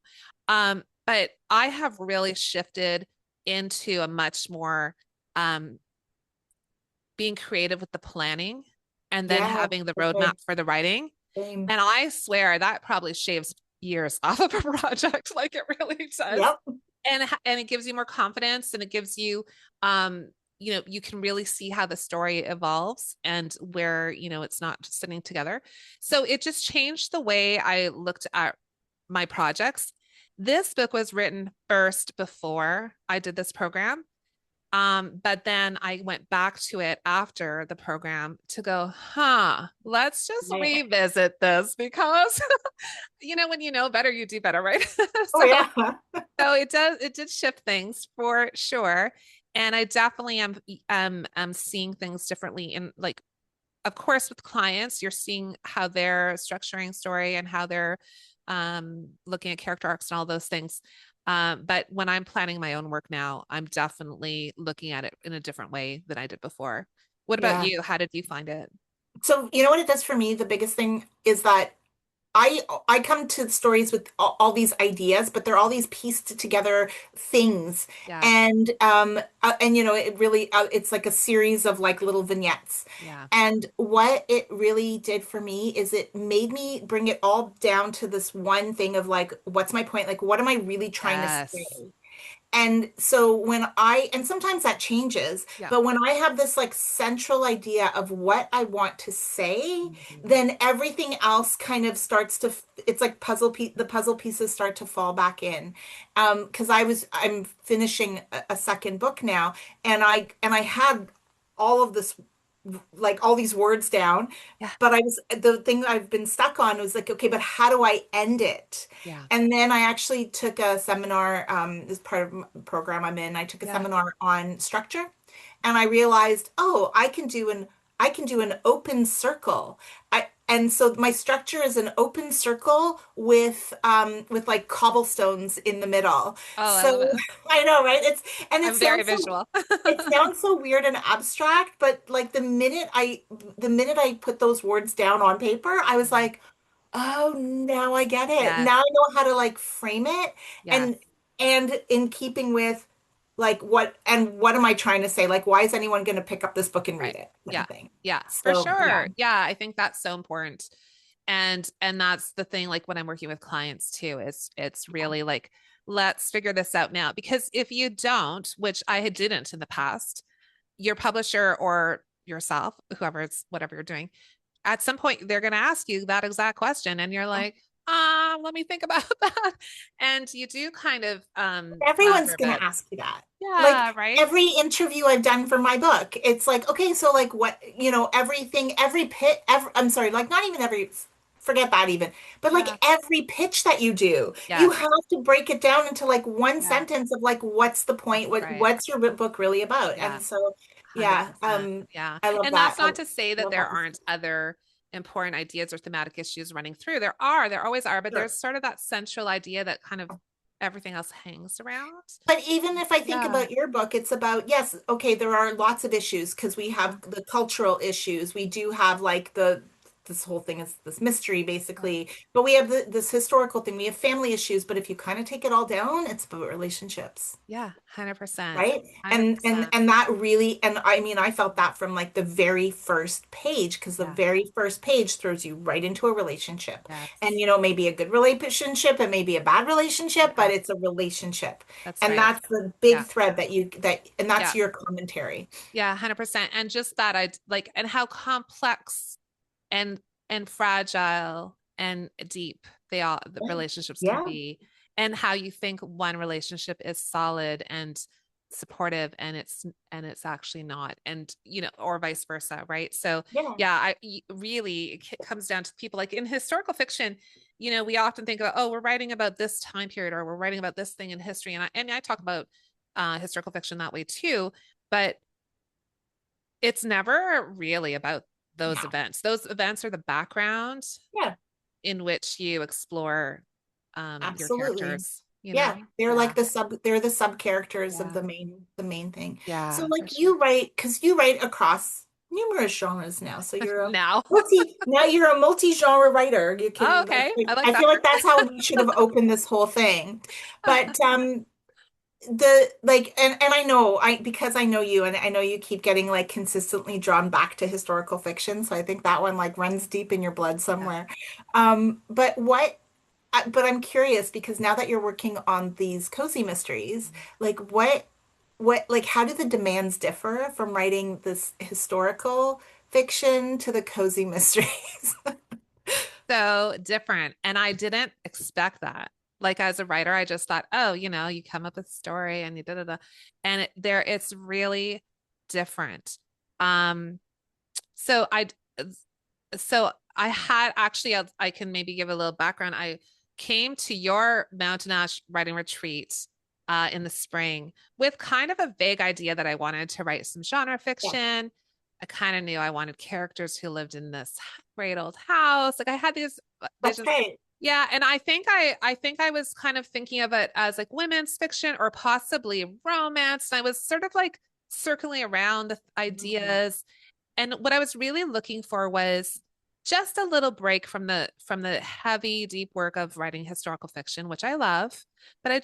But I have really shifted into a much more um being creative with the planning and then yeah, having the roadmap okay, for the writing. same. And I swear that probably shaves years off of a project, like it really does. Yep. And it gives you more confidence, and it gives you you can really see how the story evolves and where it's not just sitting together. So it just changed the way I looked at my projects. This book was written first before I did this program, But then I went back to it after the program to go, let's just Right. revisit this because when you know better, you do better, right? Oh So yeah. so it did shift things for sure. And I definitely am seeing things differently in, like, of course, with clients, you're seeing how they're structuring story and how they're looking at character arcs and all those things. But when I'm planning my own work now, I'm definitely looking at it in a different way than I did before. What about Yeah. you? How did you find it? So you know what it does for me? The biggest thing is that I come to stories with all these ideas, but they're all these pieced together things, Yeah, and it really it's like a series of like little vignettes. yeah, And what it really did for me is it made me bring it all down to this one thing of like, what's my point? Like, what am I really trying to yes, say? And so and sometimes that changes, yeah. but when I have this like central idea of what I want to say, Mhm. then everything else kind of starts to, it's like the puzzle pieces start to fall back in. Because I'm finishing a second book now, and I had all of this, like all these words down, Yeah, but the thing I've been stuck on was like, okay, but how do I end it? yeah, And then I actually took a seminar, as part of the program I'm in. I took a yeah. seminar on structure, and I realized, oh, I can do an open circle. And so my structure is an open circle with like cobblestones in the middle. Oh, I love So it. I know, right? And I'm very visual. it sounds so weird and abstract, but like the minute I put those words down on paper, I was Mhm. like, oh, now I get it. Yes, Now I know how to like frame it, yes, and in keeping with like what am I trying to say? Like, why is anyone going to pick up this book and read right. it? Kind Yeah, of thing. yeah, for So yeah. sure. Yeah, I think that's so important. And that's the thing, like when I'm working with clients too, it's really like, let's figure this out now. Because if you don't, which I didn't in the past, your publisher or yourself, whoever it's whatever you're doing, at some point they're going to ask you that exact question and you're like, let me think about that. And you do kind of flounder Everyone's a going to bit. ask you that. Like Yeah, right. every interview I've done for my book, it's like, okay, so like what, everything, I'm sorry, like not even every, forget that even, but like Yeah. every pitch that you do, you Yes. have to break it down into like one Yeah. sentence of like, what's the point? That's right. What's your book really about? Yeah. And so, yeah, 100%. Yeah. I love And that. that's not to say that love there that aren't distinction. other important ideas or thematic issues running through. There always are, but there's Sure. sort of that central idea that kind of everything else hangs around. But even if I think Yeah. about your book, it's about, yes, okay, there are lots of issues because we Yeah. have the cultural issues. We do have like this whole thing is this mystery Yeah. basically, but we have this historical thing. We have family issues, but if you kind of take it all down, it's about relationships. Yeah. 100%. Right? And 100%. that really, and I mean, I felt that from like the very first page, because the Yeah. very first page throws you right into a relationship. And Yes. maybe a good relationship, it may be a bad relationship, but Yeah. it's a relationship. That's And right. that's the big Yeah. thread and that's Yeah. your commentary. Yeah. 100%. And just that I like, and how complex and fragile and deep the relationships can Yeah. be, and how you think one relationship is solid and supportive and it's actually not, and or vice versa, right? So Yeah. yeah, really it comes down to people, like in historical fiction, we often think about, oh, we're writing about this time period or we're writing about this thing in history, and I talk about historical fiction that way too, but it's never really about those No. events. Those events are the background Yeah. in which you explore your Absolutely. characters, Yeah, Yeah. they're the sub characters of Yeah. the main thing. So Yeah, for like sure. you write, because you write across numerous genres now. So Now. you're a multi-genre writer. You Oh, can okay. I like I that feel term. like that's how we should have opened this whole thing. But the like and I know I because I know you, and I know you keep getting like consistently drawn back to historical fiction. So I think that one like runs deep in your blood Yeah. somewhere. But I'm curious because now that you're working on these cozy mysteries, like like how do the demands differ from writing this historical fiction to the cozy mysteries? So different. And I didn't expect that. like as a writer, I just thought, oh, you come up with a story and you da da da, and it's really different. Um, so I so I had actually, I can maybe give a little background. I came to your Mountain Ash writing retreat in the spring with kind of a vague idea that I wanted to write some genre Yeah, fiction. I kind of knew I wanted characters who lived in this great old house. Like I had these that's visions. great. Yeah, and I think I was kind of thinking of it as like women's fiction or possibly romance. And I was sort of like circling around the Mhm. ideas, and what I was really looking for was just a little break from the heavy, deep work of writing historical fiction, which I love. But I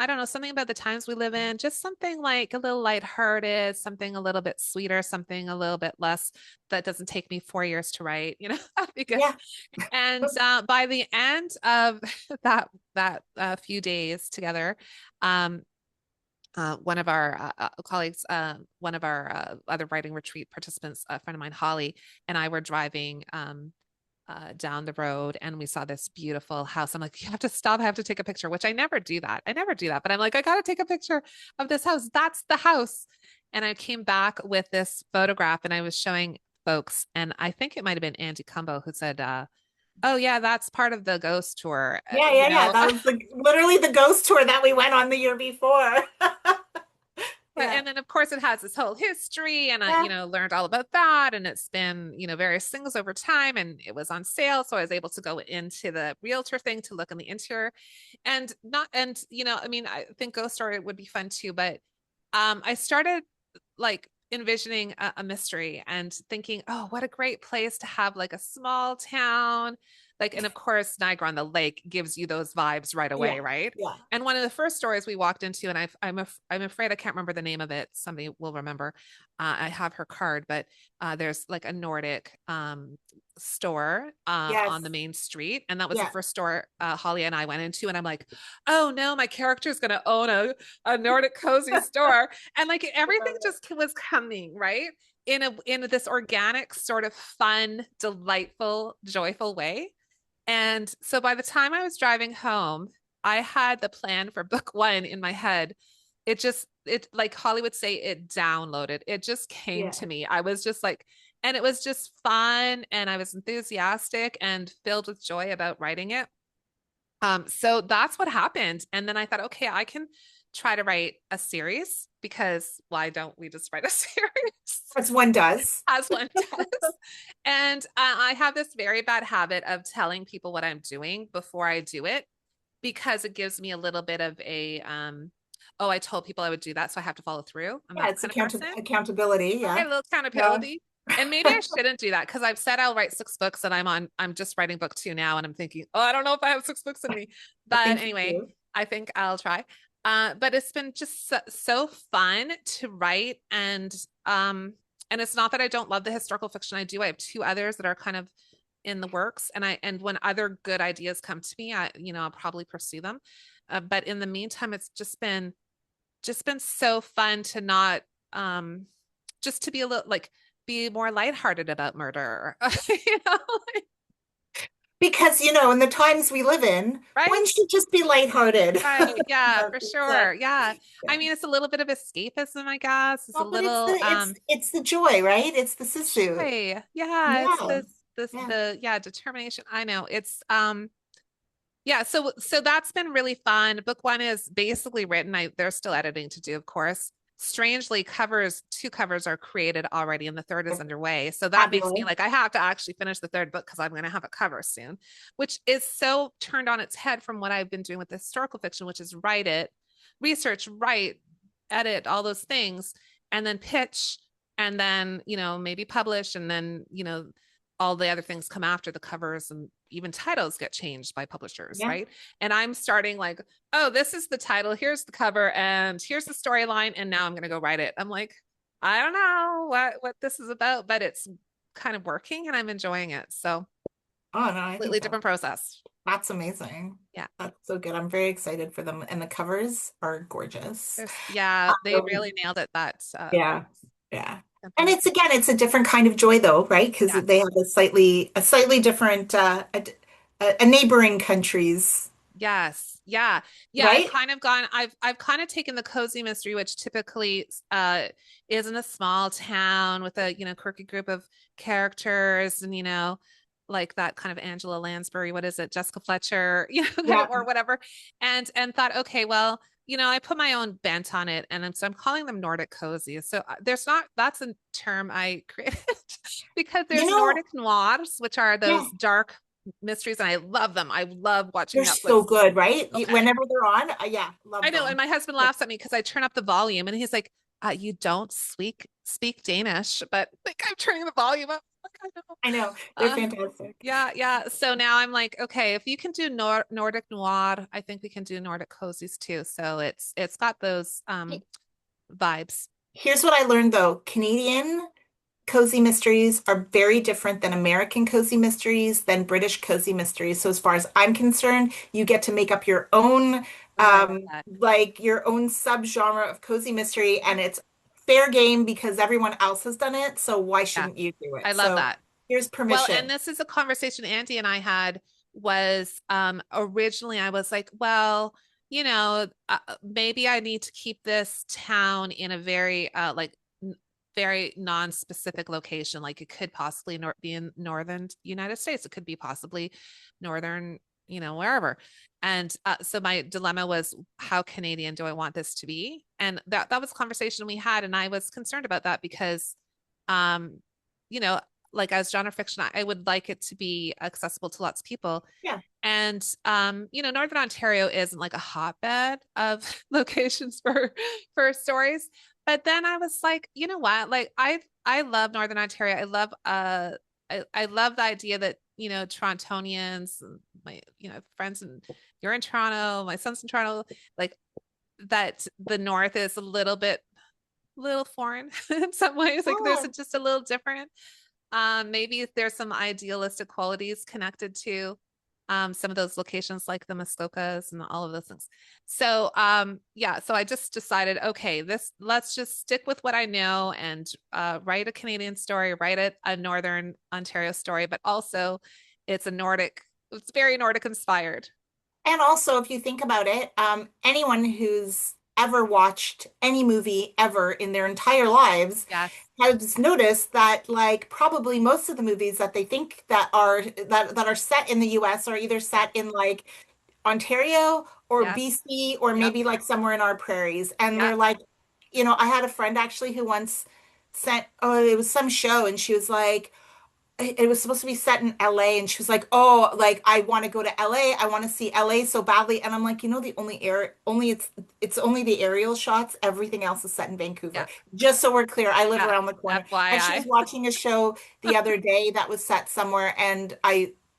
don't know, something about the times we live in, just something like a little lighthearted, something a little bit sweeter, something a little bit less that doesn't take me 4 years to write, that'd be good. Yeah. And by the end of that few days together, um, one of our colleagues, one of our other writing retreat participants, a friend of mine, Holly, and I were driving down the road and we saw this beautiful house. I'm like, you have to stop. I have to take a picture, which I never do that. I never do that. But I'm like, I got to take a picture of this house. That's the house. And I came back with this photograph and I was showing folks. And I think it might have been Andy Cumbo who said, oh, yeah, that's part of the ghost tour, Yeah, yeah, yeah. That was literally the ghost tour that we went on the year before. But Yeah. and then of course it has this whole history and I, Yeah. learned all about that and it's been, various things over time and it was on sale. So I was able to go into the realtor thing to look in the interior and not and I mean, I think Ghost Story would be fun too, but I started like envisioning a mystery and thinking, oh, what a great place to have like a small town. Like, and of course, Niagara on the Lake gives you those vibes right Yeah. away, right? Yeah. And one of the first stories we walked into, and I'm afraid I can't remember the name of it. Somebody will remember. I have her card, but there's like a Nordic store on the Yes. main street, and that was the Yeah. first store Holly and I went into. And I'm like, oh no, my character is going to own a Nordic cozy store, and like everything just was coming right in this organic sort of fun, delightful, joyful way. And so by the time I was driving home, I had the plan for book one in my head. It like Holly would say, it downloaded. It just came Yeah. to me. I was just like, and it was just fun and I was enthusiastic and filled with joy about writing it. So that's what happened. And then I thought, okay, I can try to write a series because why don't we just write a series? As one does. As one does. And I have this very bad habit of telling people what I'm doing before I do it because it gives me a little bit of oh, I told people I would do that, so I have to follow through. I'm Yeah, that it's kind of person. accountability. Right, Yeah. a little Yeah. accountability. And maybe I shouldn't do that because I've said I'll write 6 books and I'm just writing book 2 now and I'm thinking, oh, I don't know if I have 6 books in me. I But think you anyway, do. I think I'll try. But it's been just so fun to write and it's not that I don't love the historical fiction. I do. I have 2 others that are kind of in the works and when other good ideas come to me, I'll probably pursue them. But in the meantime, it's just been so fun to not just to be a little like be more lighthearted about murder. you know Because, in the times we live in, one right, should just be lighthearted. right, yeah, for That's it. sure, yeah. Yeah. I mean, it's a little bit of escapism, I guess. It's a No, but it's the little it's it's the joy, right? It's the sisu. joy, yeah, it's Yeah. this Yeah. the yeah, determination. I know it's yeah, so that's been really fun. Book one is basically written. They're still editing to do, of course. Strangely, 2 covers are created already, and the third is underway. So that makes me Fabulous. like I have to actually finish the third book because I'm going to have a cover soon, which is so turned on its head from what I've been doing with the historical fiction, which is write it, research, write, edit, all those things, and then pitch, and then maybe publish, and then all the other things come after the covers and even titles get changed by publishers, Yeah. right? And I'm starting like, oh, this is the title, here's the cover, and here's the storyline, and now I'm going to go write it. I'm like, I don't know what this is about, but it's kind of working and I'm enjoying it. So Oh no, I completely think different process. that's amazing. Yeah. That's so good. I'm very excited for them. And the covers are gorgeous. Yeah, they Um, really nailed it. That yeah. Yeah. And company. it's again, it's a different kind of joy though, right? Because Yes. they have a slightly different a neighboring countries. Yes. Yeah. Yeah. right? I've kind of taken the cozy mystery, which typically is in a small town with a, quirky group of characters and, like that kind of Angela Lansbury, what is it, Jessica Fletcher, kind Yeah. of, or whatever. And thought, okay, well, I put my own bent on it. So I'm calling them Nordic cozy. So that's a term I created because You there's know, Nordic noirs, which are yeah, those dark mysteries, and I love them. I love watching they're so Netflix. good, right? Okay. Whenever they're on, yeah, I love know. And them. my husband Yeah, laughs at me because I turn up the volume and he's like, you don't speak Danish, but like I'm turning the volume up. Like, I know. I know. They're Uh, fantastic. yeah, yeah. So now I'm like, okay, if you can do Nordic noir, I think we can do Nordic cozies too. So it's got those vibes. Here's what I learned though. Canadian cozy mysteries are very different than American cozy mysteries, than British cozy mysteries. So as far as I'm concerned, you get to make up your own Oh, I love that. like your own subgenre of cozy mystery, Yeah, and it's fair game because everyone else has done it. So why yeah. shouldn't you do I it? love So that. here's Well, and permission. this is a conversation Andy and I had was originally I was like, well, maybe I need to keep this town in a very very non-specific location. Like it could possibly be in northern United States. It could be possibly northern, wherever. And so my dilemma was, how Canadian do I want this to be? And that was a conversation we had, and I was concerned about that because um, you know, like as genre fiction, I would like it to be accessible to lots of people. Yeah. And Northern Ontario isn't like a hotbed of locations for stories. But then I was like, you know what? Like I love Northern Ontario. I love the idea that, Torontonians, my, friends, and you're in Toronto, my son's in Toronto, like that the North is a little foreign in some ways. Like there's Yeah. just a little different. Maybe there's some idealistic qualities connected to some of those locations like the Muskokas and all of those things. So yeah, so I just decided, okay, let's just stick with what I know and write a Canadian story, write a Northern Ontario story, but also it's very Nordic inspired. And also, if you think about it, anyone who's ever watched any movie ever in their entire lives Yes. has noticed that, like, probably most of the movies that they think that are set in the US are either Yep. set in like Ontario or Yes. BC or Yep. maybe like somewhere in our prairies. And Yep. they're like, I had a friend actually who once sent, oh, it was some show, and she was like, it was supposed to be set in LA, and she was like, "Oh, like I want to go to LA. I want to see LA so badly." And I'm like, the only air only it's only the aerial shots. Everything else is set in Vancouver. Yeah. Just so we're clear, I live Yeah. around the corner. And she was FYI. watching a show the other day that was set somewhere, and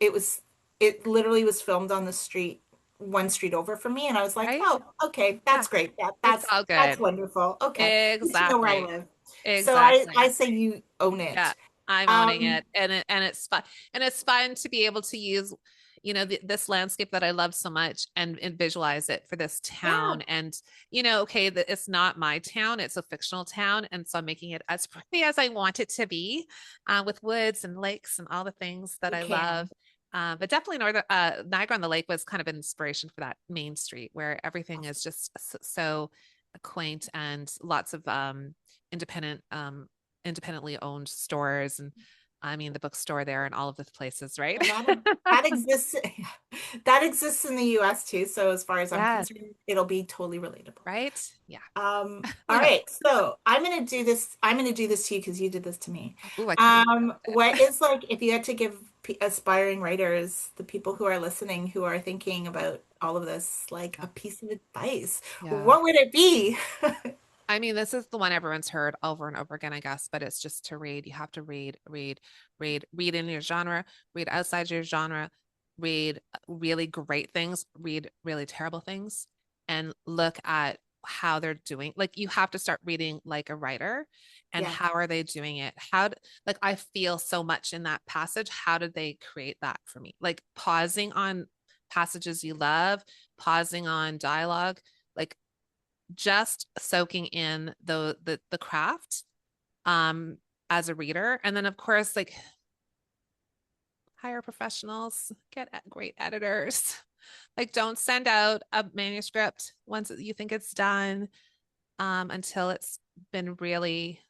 it literally was filmed on the street, one street over from me, and I was like, Right? "Oh, okay, Yeah. that's great. It's all That's good. wonderful. Okay, good to know where I Exactly. live." So I Exactly. say you own Yeah. it. I'm owning Um, it. And it's fun. And it's fun to be able to use, this landscape that I love so much and visualize it for this yeah. town. And, okay, that it's not my town, it's a fictional town. And so I'm making it as pretty as I want it to be, with woods and lakes and all the things that You I love. can. But definitely Niagara on the Lake was kind of an inspiration for that main street where everything is just so quaint and lots of independent independently owned stores, and I mean the bookstore there and all of the places, right? Well, that exists that exists in the US too. So as far as I'm Yes, concerned, it'll be totally relatable. right? Yeah. All We hope. right, so I'm gonna do this. I'm gonna do this to you because you did this to me. Ooh, I can't wait about What it. is like if you had to give aspiring writers, the people who are listening, who are thinking about all of this, like Yeah. a piece of advice, Yeah. what would it be? I mean, this is the one everyone's heard over and over again, I guess, but it's just to read. You have to read, read, read in your genre, read outside your genre, read really great things, read really terrible things, and look at how they're doing. Like you have to start reading like a writer and Yeah, how are they doing it? Like I feel so much in that passage. How did they create that for me? Like pausing on passages you love, pausing on dialogue, like just soaking in the craft um as a reader, and then of course like hire professionals, get great editors, Like, don't send out a manuscript once you think it's done, until it's been really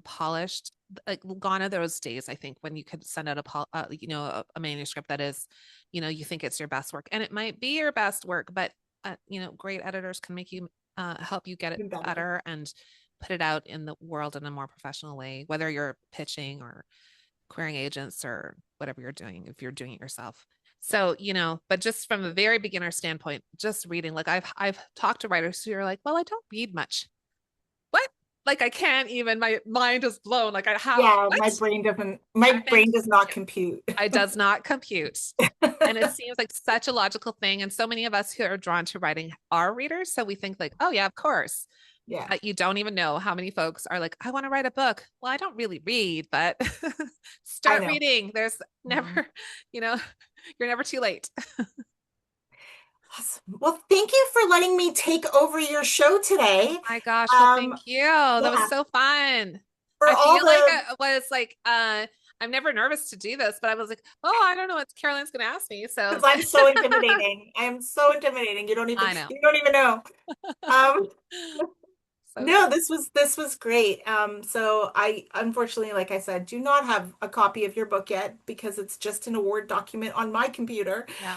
polished. Like, gone are those days, I think, when you could send out a manuscript that is, you think it's your best work, and it might be your best work, but great editors can make you help you get it Even better. better and put it out in the world in a more professional way, whether you're pitching or querying agents or whatever you're doing, if you're doing it yourself. So, but just from a very beginner standpoint, just reading, like I've talked to writers who are like, well, I don't read much. What? Like, I can't even, my mind is blown. Like, Yeah, what? my I think brain does not compute. it does not compute. And it seems like such a logical thing. And so many of us who are drawn to writing are readers. So we think like, oh yeah, of course. Yeah, But you don't even know how many folks are like, I want to write a book. Well, I don't really read, but I start know. reading. There's Mhm. never, you know, you're never too late. Awesome. Well, thank you for letting me take over your show today. My gosh, well, Um, thank you. That was yeah, so fun. for I all feel like the I was like, I'm never nervous to do this, but I was like, oh, I don't know what Caroline's gonna ask me. So because I'm so intimidating. I am so intimidating. I know. You don't even know. Um, So no, good. this was great. So I unfortunately, like I said, do not have a copy of your book yet because it's just an Word document on my computer. Yeah.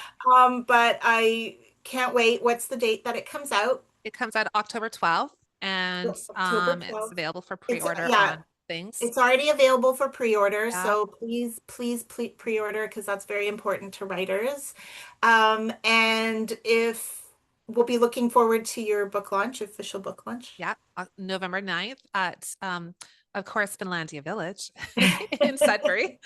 But I can't wait. What's the date that it comes out? It comes out October 12th, and October it's 12th. available for It's pre-order yeah, on things. it's already available for pre-order, Yeah. so please pre-order because that's very important to writers. And if we'll be looking forward to your book launch, official book launch. Yeah, November 9th at, of course, Finlandia Village in Sudbury,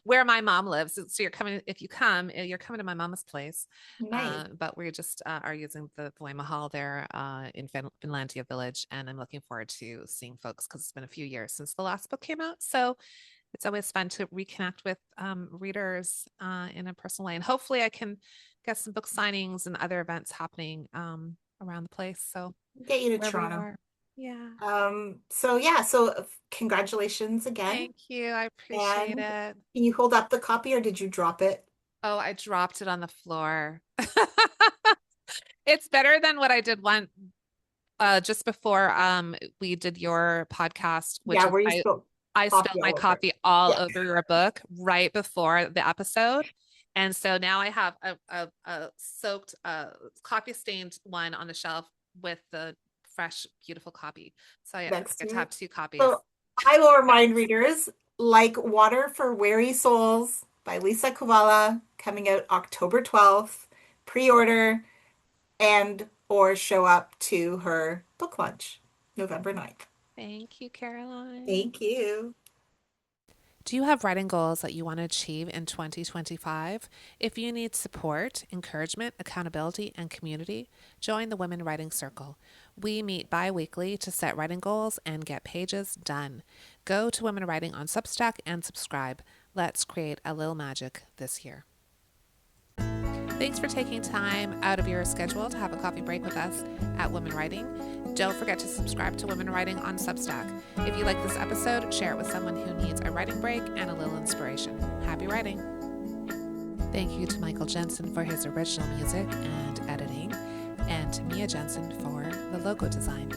where my mom lives. So you're coming, if you come, you're coming to my mom's place. Nice. But we just are using the Voima Hall there in Finlandia Village. And I'm looking forward to seeing folks because it's been a few years since the last book came out. So it's always fun to reconnect with readers in a personal way. And hopefully I can get some book signings and other events happening around the place. So Get you to wherever you Toronto. are. Yeah. So yeah, so congratulations again. Thank you. I appreciate And it. can you hold up the copy or did you drop it? Oh, I dropped it on the floor. It's better than what I did one just before we did your podcast, which Yeah, is where you spilled I spilled coffee my all over. coffee all Yeah, over your book right before the episode. And so now I have a soaked, coffee stained one on the shelf with the fresh, beautiful copy. So I next get to to have it. two copies. So I will remind readers, like Water for Weary Souls by Liisa Kovala, coming out October 12th. Pre-order and or show up to her book launch, November 9th. Thank you, Caroline. Thank you. Do you have writing goals that you want to achieve in 2025? If you need support, encouragement, accountability, and community, join the Women Writing Circle. We meet bi-weekly to set writing goals and get pages done. Go to Women Writing on Substack and subscribe. Let's create a little magic this year. Thanks for taking time out of your schedule to have a coffee break with us at Women Writing. Don't forget to subscribe to Women Writing on Substack. If you like this episode, share it with someone who needs a writing break and a little inspiration. Happy writing! Thank you to Michael Jensen for his original music and editing, and to Mia Jensen for the logo design.